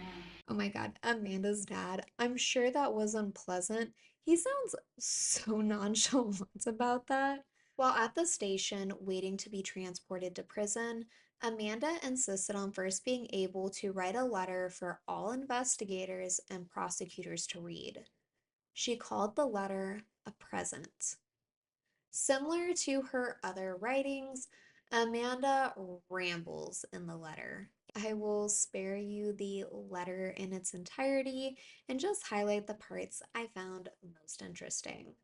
Oh my God, Amanda's dad. I'm sure that was unpleasant. He sounds so nonchalant about that. While at the station waiting to be transported to prison, Amanda insisted on first being able to write a letter for all investigators and prosecutors to read. She called the letter a present. Similar to her other writings, Amanda rambles in the letter. I will spare you the letter in its entirety and just highlight the parts I found most interesting.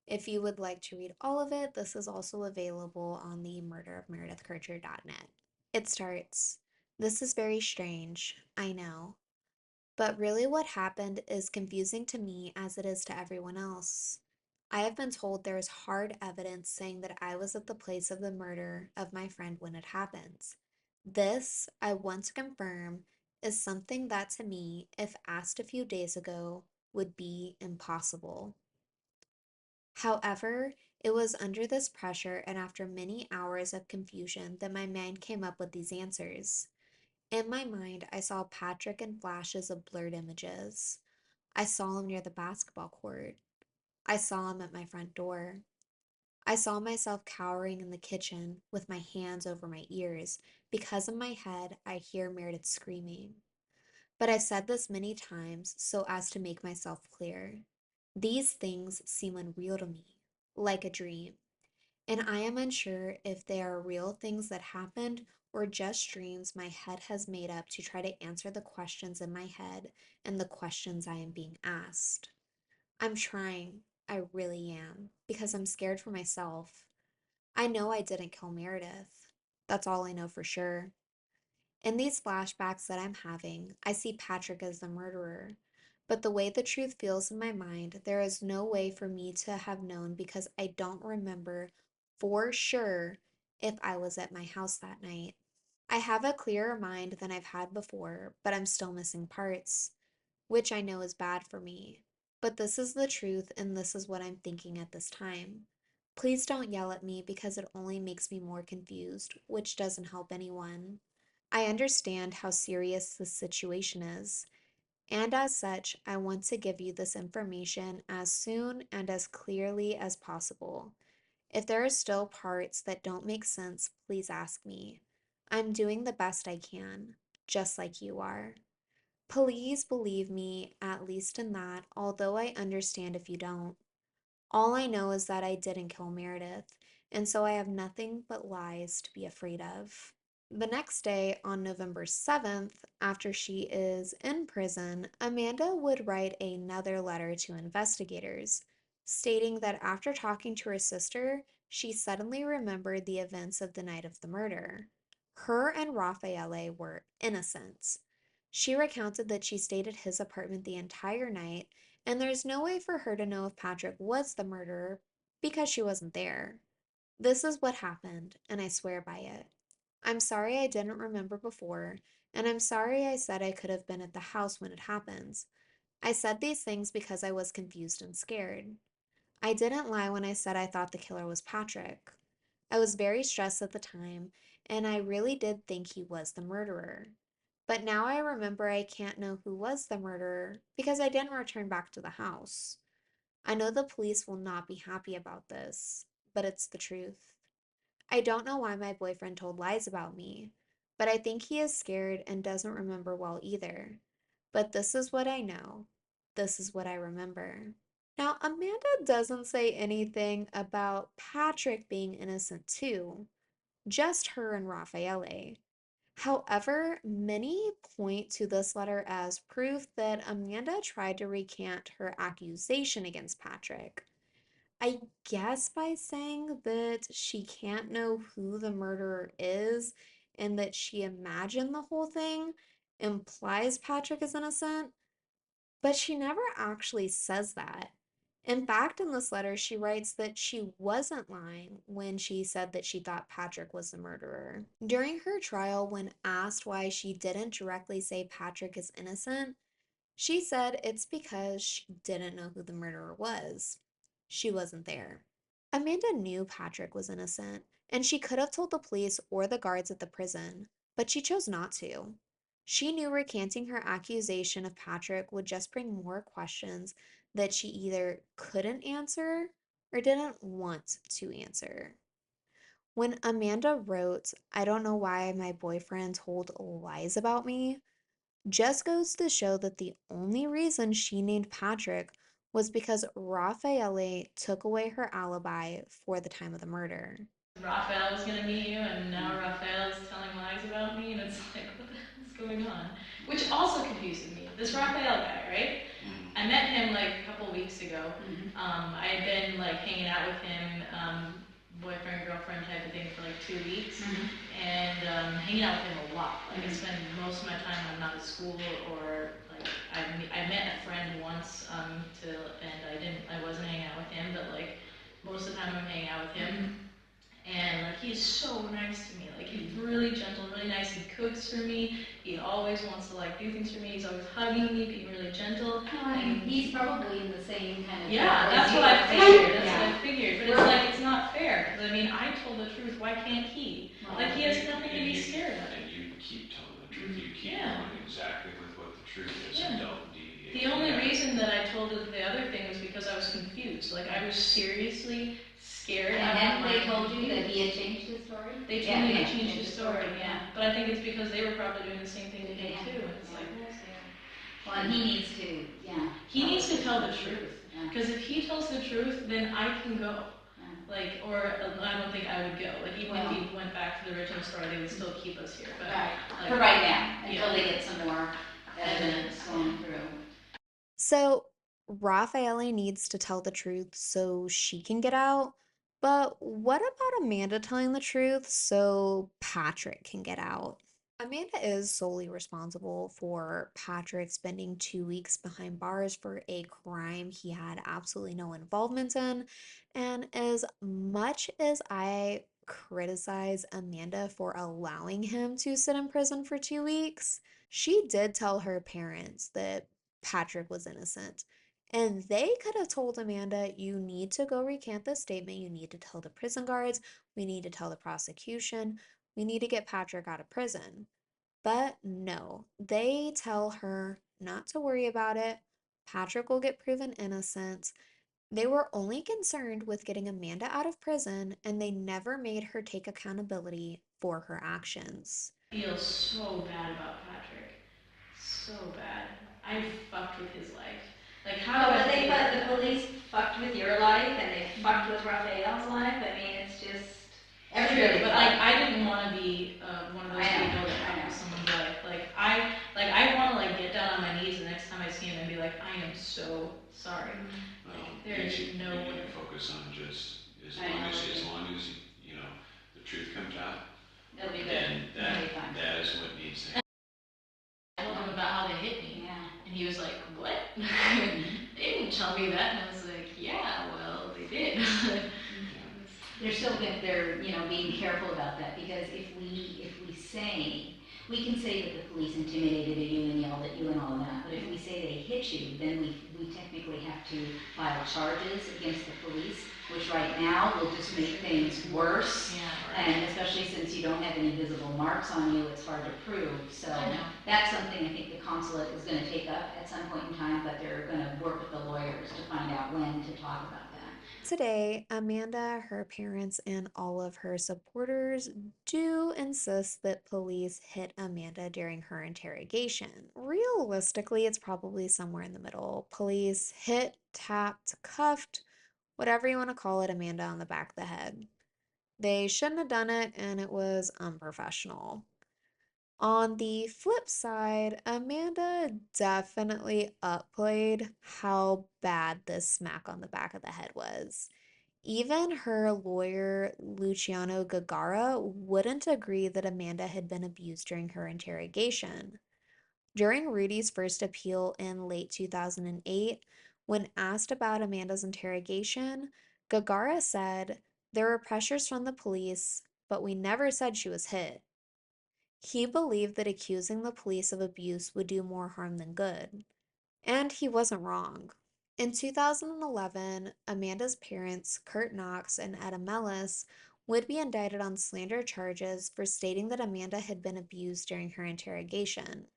If you would like to read all of it, this is also available on the murderofmeredithkercher.net. It starts, "This is very strange, I know. But really, what happened is confusing to me as it is to everyone else. I have been told there is hard evidence saying that I was at the place of the murder of my friend when it happened. This, I want to confirm, is something that to me, if asked a few days ago, would be impossible. However, it was under this pressure and after many hours of confusion that my mind came up with these answers. In my mind, I saw Patrick in flashes of blurred images. I saw him near the basketball court. I saw him at my front door. I saw myself cowering in the kitchen with my hands over my ears because in my head I hear Meredith screaming. But I said this many times so as to make myself clear. These things seem unreal to me, like a dream, and I am unsure if they are real things that happened or just dreams my head has made up to try to answer the questions in my head and the questions I am being asked. I'm trying, I really am, because I'm scared for myself. I know I didn't kill Meredith. That's all I know for sure. In these flashbacks that I'm having, I see Patrick as the murderer. But the way the truth feels in my mind, there is no way for me to have known because I don't remember for sure if I was at my house that night. I have a clearer mind than I've had before, but I'm still missing parts, which I know is bad for me. But this is the truth, and this is what I'm thinking at this time. Please don't yell at me because it only makes me more confused, which doesn't help anyone. I understand how serious this situation is, and as such, I want to give you this information as soon and as clearly as possible. If there are still parts that don't make sense, please ask me. I'm doing the best I can, just like you are. Please believe me, at least in that, although I understand if you don't. All I know is that I didn't kill Meredith, and so I have nothing but lies to be afraid of." The next day, on November 7th, after she is in prison, Amanda would write another letter to investigators, stating that after talking to her sister, she suddenly remembered the events of the night of the murder. Her and Raffaele were innocent. She recounted that she stayed at his apartment the entire night, and there's no way for her to know if Patrick was the murderer because she wasn't there. This is what happened, and I swear by it. I'm sorry I didn't remember before, and I'm sorry I said I could have been at the house when it happened. I said these things because I was confused and scared. I didn't lie when I said I thought the killer was Patrick. I was very stressed at the time, and I really did think he was the murderer. But now I remember I can't know who was the murderer because I didn't return back to the house. I know the police will not be happy about this, but it's the truth. I don't know why my boyfriend told lies about me, but I think he is scared and doesn't remember well either. But this is what I know. This is what I remember. Now, Amanda doesn't say anything about Patrick being innocent too, just her and Raffaele. However, many point to this letter as proof that Amanda tried to recant her accusation against Patrick. I guess by saying that she can't know who the murderer is and that she imagined the whole thing implies Patrick is innocent, but she never actually says that. In fact, in this letter, she writes that she wasn't lying when she said that she thought Patrick was the murderer. During her trial, when asked why she didn't directly say Patrick is innocent, she said it's because she didn't know who the murderer was. She wasn't there. Amanda knew Patrick was innocent, and she could have told the police or the guards at the prison, but she chose not to. She knew recanting her accusation of Patrick would just bring more questions that she either couldn't answer or didn't want to answer. When Amanda wrote, "I don't know why my boyfriend told lies about me," just goes to show that the only reason she named Patrick was because Raffaele took away her alibi for the time of the murder. Raphael was gonna meet you, and now Raphael's telling lies about me, and it's like, what the hell is going on? Which also confuses me. This Raffaele guy, right? I met him like a couple weeks ago. I had been like hanging out with him, boyfriend, girlfriend type of thing for like 2 weeks, and hanging out with him a lot. Like I spend most of my time when I'm not at school, or like I met a friend once, and I wasn't hanging out with him, but like most of the time I'm hanging out with him. And like he's so nice to me. Like he's really gentle, really nice. He cooks for me. He always wants to like do things for me. He's always hugging me, being really gentle. And he's probably in the same kind of. Yeah, that's what I figured. That's what I figured. But it's like it's not fair. Because I mean, I told the truth. Why can't he? Like he has nothing to be scared of. And you keep telling the truth. You keep going exactly with what the truth is and don't deviate. The only reason that I told the other thing was because I was confused. Like I was seriously scared. And then they told you that he had changed his story? They told me he changed his story, yeah. But I think it's because they were probably doing the same thing to him too. And it's like, well, and he needs to, he needs to tell the truth. Because if he tells the truth, then I can go. Like, or I don't think I would go. Like, even if he went back to the original story, they would still keep us here. But, like, for right now, until they get some more evidence going through. So Raffaele needs to tell the truth so she can get out. But what about Amanda telling the truth so Patrick can get out? Amanda is solely responsible for Patrick spending 2 weeks behind bars for a crime he had absolutely no involvement in. And as much as I criticize Amanda for allowing him to sit in prison for 2 weeks, she did tell her parents that Patrick was innocent. And they could have told Amanda, you need to go recant this statement. You need to tell the prison guards. We need to tell the prosecution. We need to get Patrick out of prison. But no, they tell her not to worry about it. Patrick will get proven innocent. They were only concerned with getting Amanda out of prison, and they never made her take accountability for her actions. I feel so bad about Patrick. So bad. I fucked with his life. Like how but the police fucked with your life and they fucked with Raffaele's life. I mean, it's just everybody. But like I didn't want to be one of those people that fucked with someone's life. I want to like get down on my knees the next time I see him and be like, I am so sorry. Well, there's no you way. need to focus on just as long as you know the truth comes out. It'll be good. Then that is what needs to. I told him about how they hit me, and he was like, "What? They didn't tell me that." And I was like, "Yeah, well, they did." They're being careful about that, because if we say, we can say that the police intimidated you and yelled at you and all that, but if we say they hit you, then we technically have to file charges against the police, which right now will just make things worse. And especially since you don't have any visible marks on you, it's hard to prove. So that's something I think the consulate is going to take up at some point in time, but they're going to work with the lawyers to find out when to talk about that. Today, Amanda, her parents, and all of her supporters do insist that police hit Amanda during her interrogation. Realistically, it's probably somewhere in the middle. Police hit, tapped, cuffed, whatever you want to call it, Amanda on the back of the head. They shouldn't have done it, and it was unprofessional. On the flip side, Amanda definitely upplayed how bad this smack on the back of the head was. Even her lawyer, Luciano Gagara, wouldn't agree that Amanda had been abused during her interrogation. During Rudy's first appeal in late 2008, when asked about Amanda's interrogation, Gagara said, "There were pressures from the police, but we never said she was hit." He believed that accusing the police of abuse would do more harm than good. And he wasn't wrong. In 2011, Amanda's parents, Kurt Knox and Etta Mellis, would be indicted on slander charges for stating that Amanda had been abused during her interrogation.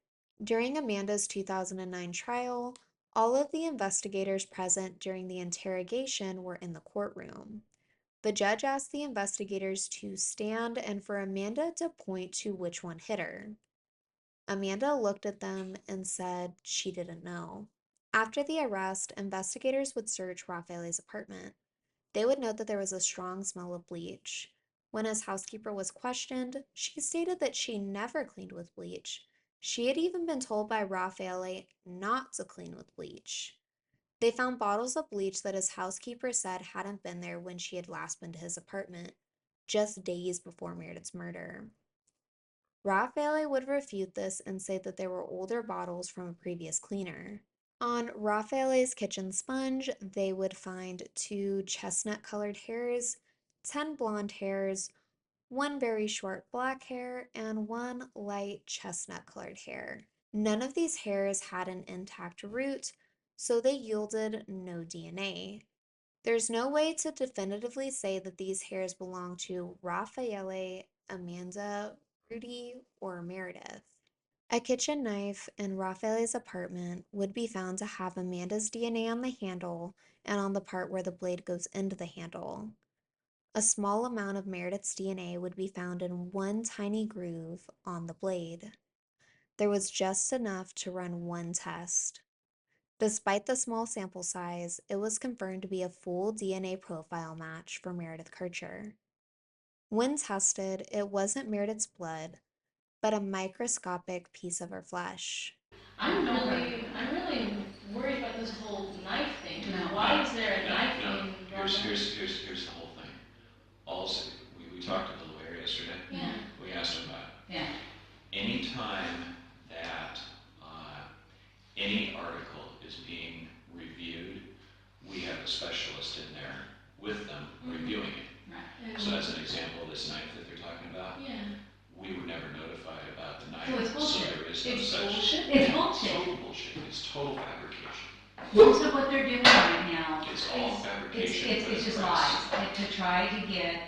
During Amanda's 2009 trial, all of the investigators present during the interrogation were in the courtroom. The judge asked the investigators to stand and for Amanda to point to which one hit her. Amanda looked at them and said she didn't know. After the arrest, investigators would search Raffaele's apartment. They would note that there was a strong smell of bleach. When his housekeeper was questioned, she stated that she never cleaned with bleach. She had even been told by Raffaele not to clean with bleach. They found bottles of bleach that his housekeeper said hadn't been there when she had last been to his apartment, just days before Meredith's murder. Raffaele would refute this and say that they were older bottles from a previous cleaner. On Raffaele's kitchen sponge, they would find 2 chestnut colored hairs, 10 blonde hairs, 1 very short black hair, and 1 light chestnut colored hair. None of these hairs had an intact root, so they yielded no DNA. There's no way to definitively say that these hairs belong to Raffaele, Amanda, Rudy, or Meredith. A kitchen knife in Raffaele's apartment would be found to have Amanda's DNA on the handle and on the part where the blade goes into the handle. A small amount of Meredith's DNA would be found in 1 tiny groove on the blade. There was just enough to run 1 test. Despite the small sample size, it was confirmed to be a full DNA profile match for Meredith Kercher. When tested, it wasn't Meredith's blood, but a microscopic piece of her flesh. I'm really worried about this whole knife thing. No. Why is there a knife No, being here's the whole thing. Also, we talked to the lawyer yesterday. Yeah. We asked him about it. Yeah. Anytime that any article is being reviewed, we have a specialist in there with them reviewing it. Right. So that's an example of this knife that they're talking about. Yeah. We were never notified about the knife, So it's bullshit. there is no It's such. bullshit? It's bullshit. Total bullshit. It's total fabrication. Most of what they're doing right now, It's all fabrication. for it's the just press. lies, like to try to get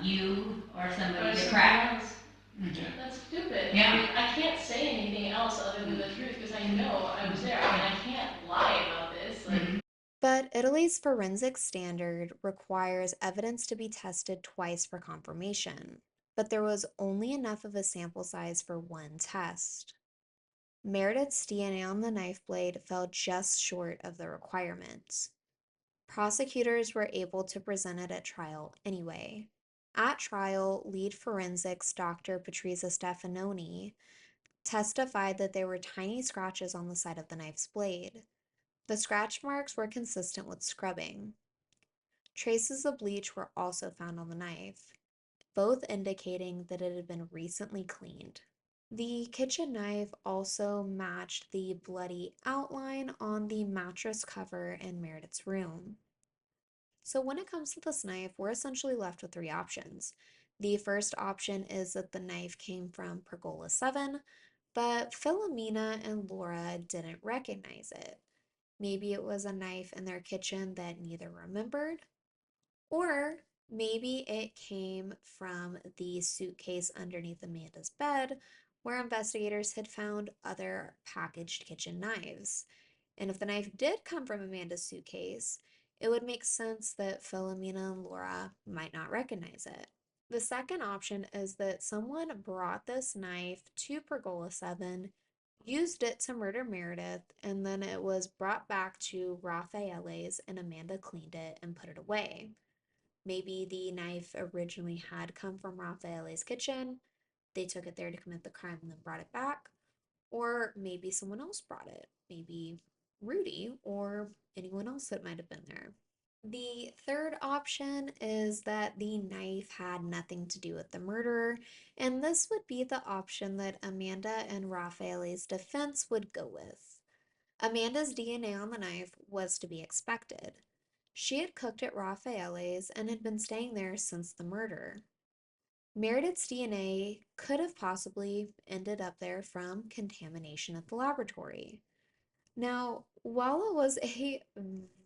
you or somebody to Something crack. else. Yeah. That's stupid. Yeah. I mean, I can't say anything else other than the truth because I know I was there. I mean, I can't lie about this. Like, But Italy's forensic standard requires evidence to be tested twice for confirmation, but there was only enough of a sample size for 1 test. Meredith's DNA on the knife blade fell just short of the requirements. Prosecutors were able to present it at trial anyway. At trial, lead forensics Dr. Patricia Stefanoni testified that there were tiny scratches on the side of the knife's blade. The scratch marks were consistent with scrubbing. Traces of bleach were also found on the knife, both indicating that it had been recently cleaned. The kitchen knife also matched the bloody outline on the mattress cover in Meredith's room. So when it comes to this knife, we're essentially left with 3 options. The first option is that the knife came from Pergola 7, but Philomena and Laura didn't recognize it. Maybe it was a knife in their kitchen that neither remembered, or maybe it came from the suitcase underneath Amanda's bed, where investigators had found other packaged kitchen knives. And if the knife did come from Amanda's suitcase, it would make sense that Philomena and Laura might not recognize it. The second option is that someone brought this knife to Pergola 7, used it to murder Meredith, and then it was brought back to Raffaele's and Amanda cleaned it and put it away. Maybe the knife originally had come from Raffaele's kitchen, they took it there to commit the crime and then brought it back, or maybe someone else brought it, maybe Rudy or anyone else that might have been there. The third option is that the knife had nothing to do with the murder, and this would be the option that Amanda and Raffaele's defense would go with. Amanda's DNA on the knife was to be expected. She had cooked at Raffaele's and had been staying there since the murder. Meredith's DNA could have possibly ended up there from contamination at the laboratory. Now, while it was a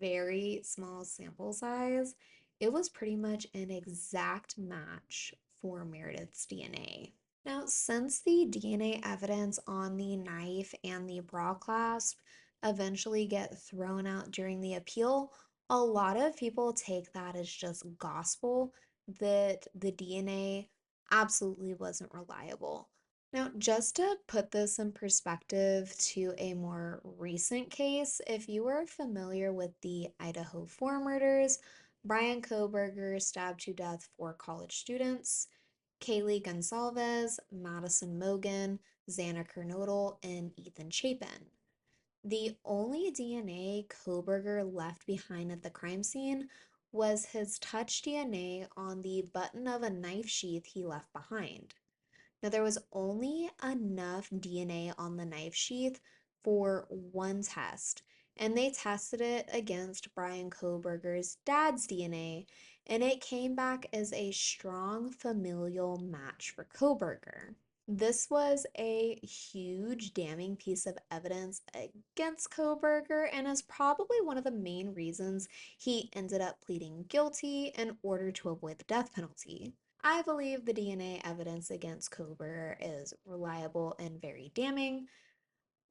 very small sample size, it was pretty much an exact match for Meredith's DNA. Now, since the DNA evidence on the knife and the bra clasp eventually get thrown out during the appeal, a lot of people take that as just gospel that the DNA absolutely wasn't reliable. Now, just to put this in perspective to a more recent case, if you are familiar with the Idaho 4 murders, Brian Koberger stabbed to death 4 college students. Kaylee Gonsalves, Madison Mogan, Xana Kernodle, and Ethan Chapin. The only DNA Koberger left behind at the crime scene was his touch DNA on the button of a knife sheath he left behind. Now, there was only enough DNA on the knife sheath for one test, and they tested it against Brian Koberger's dad's DNA, and it came back as a strong familial match for Koberger. This was a huge damning piece of evidence against Koberger and is probably one of the main reasons he ended up pleading guilty in order to avoid the death penalty. I believe the DNA evidence against Koberger is reliable and very damning,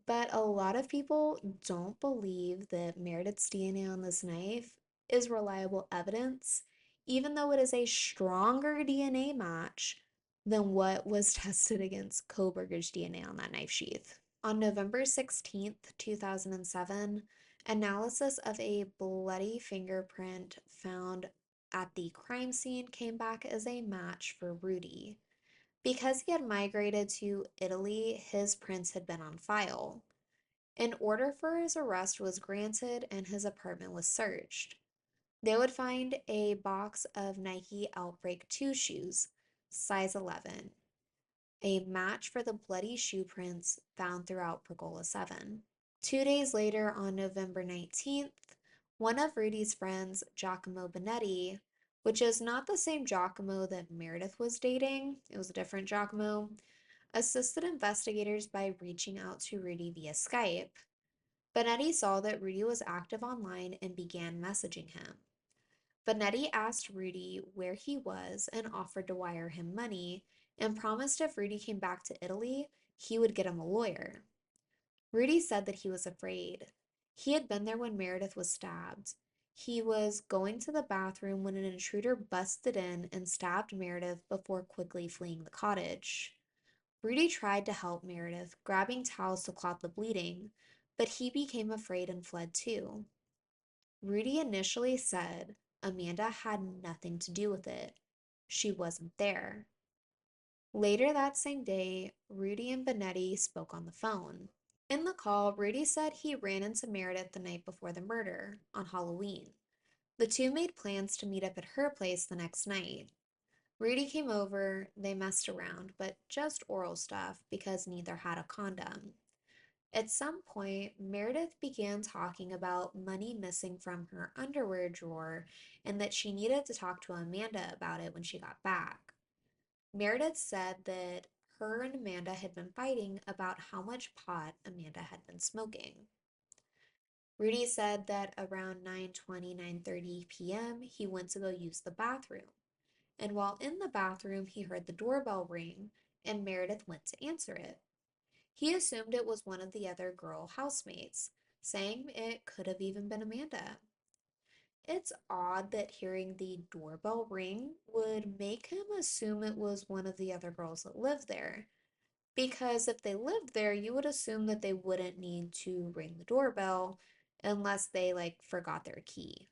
but a lot of people don't believe that Meredith's DNA on this knife is reliable evidence, even though it is a stronger DNA match than what was tested against Koberger's DNA on that knife sheath. On November 16th, 2007, analysis of a bloody fingerprint found at the crime scene came back as a match for Rudy. Because he had migrated to Italy, his prints had been on file. An order for his arrest was granted and his apartment was searched. They would find a box of Nike Outbreak 2 shoes, size 11, a match for the bloody shoe prints found throughout Pergola 7. 2 days later, on November 19th, one of Rudy's friends, Giacomo Benetti, which is not the same Giacomo that Meredith was dating, it was a different Giacomo, assisted investigators by reaching out to Rudy via Skype. Benetti saw that Rudy was active online and began messaging him. Benetti asked Rudy where he was and offered to wire him money and promised if Rudy came back to Italy, he would get him a lawyer. Rudy said that he was afraid. He had been there when Meredith was stabbed. He was going to the bathroom when an intruder busted in and stabbed Meredith before quickly fleeing the cottage. Rudy tried to help Meredith, grabbing towels to clot the bleeding, but he became afraid and fled too. Rudy initially said Amanda had nothing to do with it. She wasn't there. Later that same day, Rudy and Benetti spoke on the phone. In the call, Rudy said he ran into Meredith the night before the murder, on Halloween. The two made plans to meet up at her place the next night. Rudy came over, they messed around, but just oral stuff because neither had a condom. At some point, Meredith began talking about money missing from her underwear drawer and that she needed to talk to Amanda about it when she got back. Meredith said that her and Amanda had been fighting about how much pot Amanda had been smoking. Rudy said that around 9:20, 9:30 p.m., he went to go use the bathroom. And while in the bathroom, he heard the doorbell ring and Meredith went to answer it. He assumed it was one of the other girl housemates, saying it could have even been Amanda. It's odd that hearing the doorbell ring would make him assume it was one of the other girls that lived there. Because if they lived there, you would assume that they wouldn't need to ring the doorbell unless they forgot their key.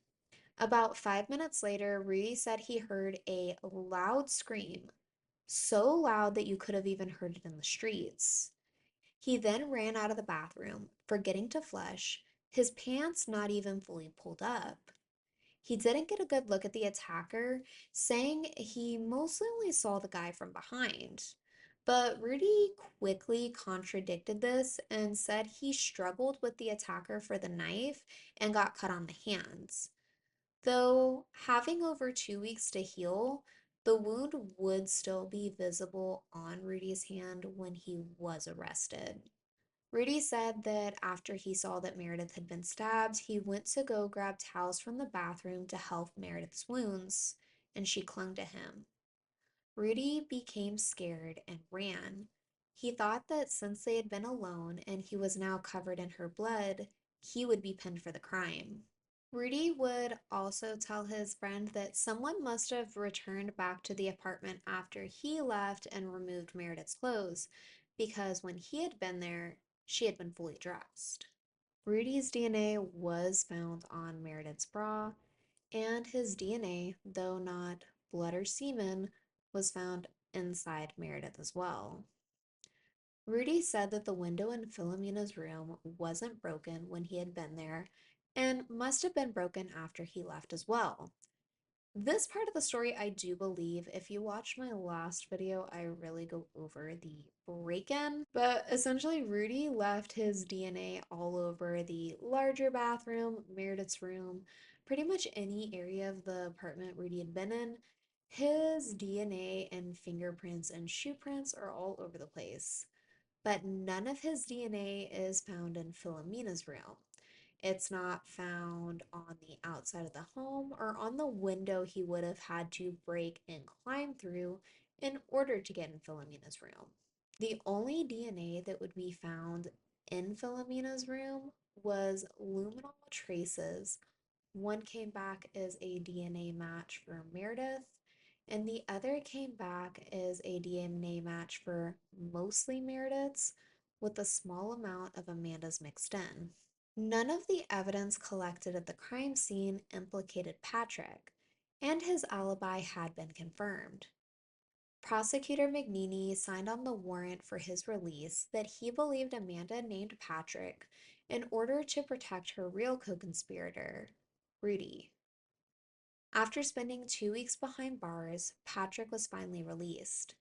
About 5 minutes later, Rudy said he heard a loud scream, so loud that you could have even heard it in the streets. He then ran out of the bathroom, forgetting to flush, his pants not even fully pulled up. He didn't get a good look at the attacker, saying he mostly only saw the guy from behind. But Rudy quickly contradicted this and said he struggled with the attacker for the knife and got cut on the hands. Though having over 2 weeks to heal, the wound would still be visible on Rudy's hand when he was arrested. Rudy said that after he saw that Meredith had been stabbed, he went to go grab towels from the bathroom to help Meredith's wounds, and she clung to him. Rudy became scared and ran. He thought that since they had been alone and he was now covered in her blood, he would be pinned for the crime. Rudy would also tell his friend that someone must have returned back to the apartment after he left and removed Meredith's clothes, because when he had been there, she had been fully dressed. Rudy's DNA was found on Meredith's bra, and his DNA, though not blood or semen, was found inside Meredith as well. Rudy said that the window in Philomena's room wasn't broken when he had been there and must have been broken after he left as well. This part of the story, I do believe, if you watch my last video, I really go over the break-in. But essentially, Rudy left his DNA all over the larger bathroom, Meredith's room, pretty much any area of the apartment Rudy had been in. His DNA and fingerprints and shoe prints are all over the place. But none of his DNA is found in Philomena's room. It's not found on the outside of the home or on the window he would have had to break and climb through in order to get in Philomena's room. The only DNA that would be found in Philomena's room was luminol traces. One came back as a DNA match for Meredith, and the other came back as a DNA match for mostly Meredith's, with a small amount of Amanda's mixed in. None of the evidence collected at the crime scene implicated Patrick, and his alibi had been confirmed. Prosecutor McNeely signed on the warrant for his release that he believed Amanda named Patrick in order to protect her real co-conspirator, Rudy. After spending 2 weeks behind bars, Patrick was finally released.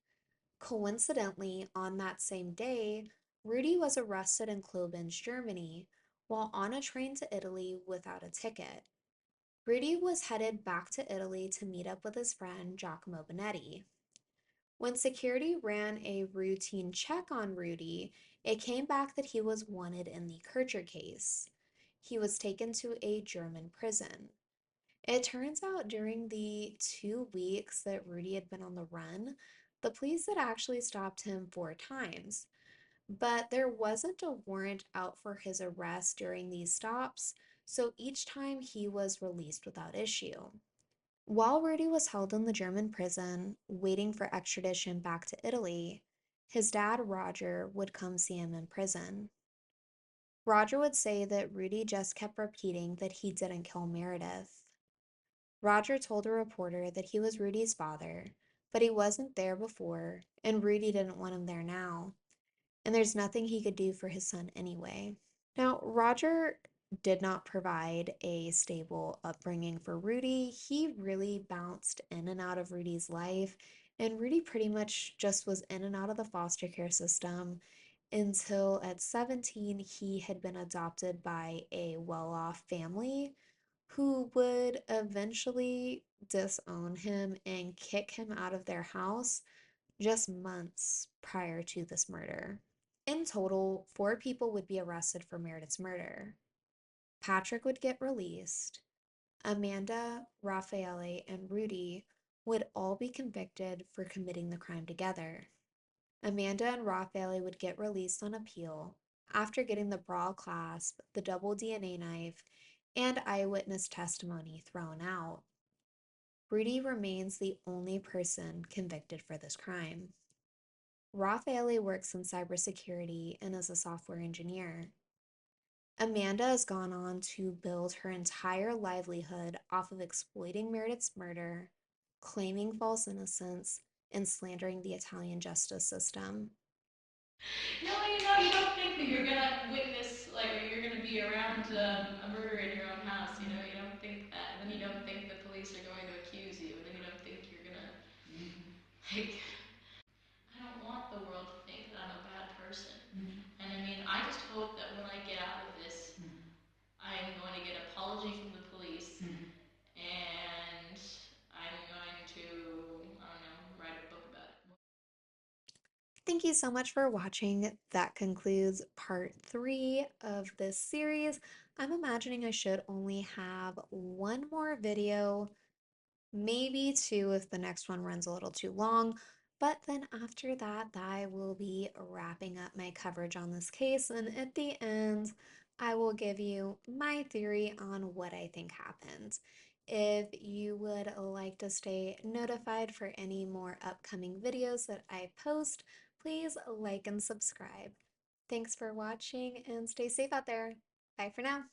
Coincidentally, on that same day, Rudy was arrested in Koblenz, Germany, while on a train to Italy without a ticket. Rudy was headed back to Italy to meet up with his friend Giacomo Bonetti. When security ran a routine check on Rudy, it came back that he was wanted in the Kercher case. He was taken to a German prison. It turns out during the 2 weeks that Rudy had been on the run, the police had actually stopped him 4 times. But there wasn't a warrant out for his arrest during these stops, so each time he was released without issue. While Rudy was held in the German prison, waiting for extradition back to Italy, his dad, Roger, would come see him in prison. Roger would say that Rudy just kept repeating that he didn't kill Meredith. Roger told a reporter that he was Rudy's father, but he wasn't there before, and Rudy didn't want him there now, and there's nothing he could do for his son anyway. Now, Roger did not provide a stable upbringing for Rudy. He really bounced in and out of Rudy's life, and Rudy pretty much just was in and out of the foster care system until at 17 he had been adopted by a well-off family who would eventually disown him and kick him out of their house just months prior to this murder. In total, 4 people would be arrested for Meredith's murder. Patrick would get released. Amanda, Raffaele, and Rudy would all be convicted for committing the crime together. Amanda and Raffaele would get released on appeal after getting the bra clasp, the double DNA knife, and eyewitness testimony thrown out. Rudy remains the only person convicted for this crime. Raffaele works in cybersecurity and is a software engineer. Amanda has gone on to build her entire livelihood off of exploiting Meredith's murder, claiming false innocence, and slandering the Italian justice system. No, you don't think that you're gonna witness, like, or you're gonna be around a murder in your own house. You don't think that. And then you don't think the police are going to accuse you. And then you don't think you're gonna, like, I don't want the world to think that I'm a bad person. And I mean, I just hope that when I get out of this, I'm going to get an apology from the police, and I'm going to, I don't know, write a book about it. Thank you so much for watching. That concludes part 3 of this series. I'm imagining I should only have one more video, maybe 2 if the next one runs a little too long. But then after that, I will be wrapping up my coverage on this case. And at the end, I will give you my theory on what I think happened. If you would like to stay notified for any more upcoming videos that I post, please like and subscribe. Thanks for watching and stay safe out there. Bye for now.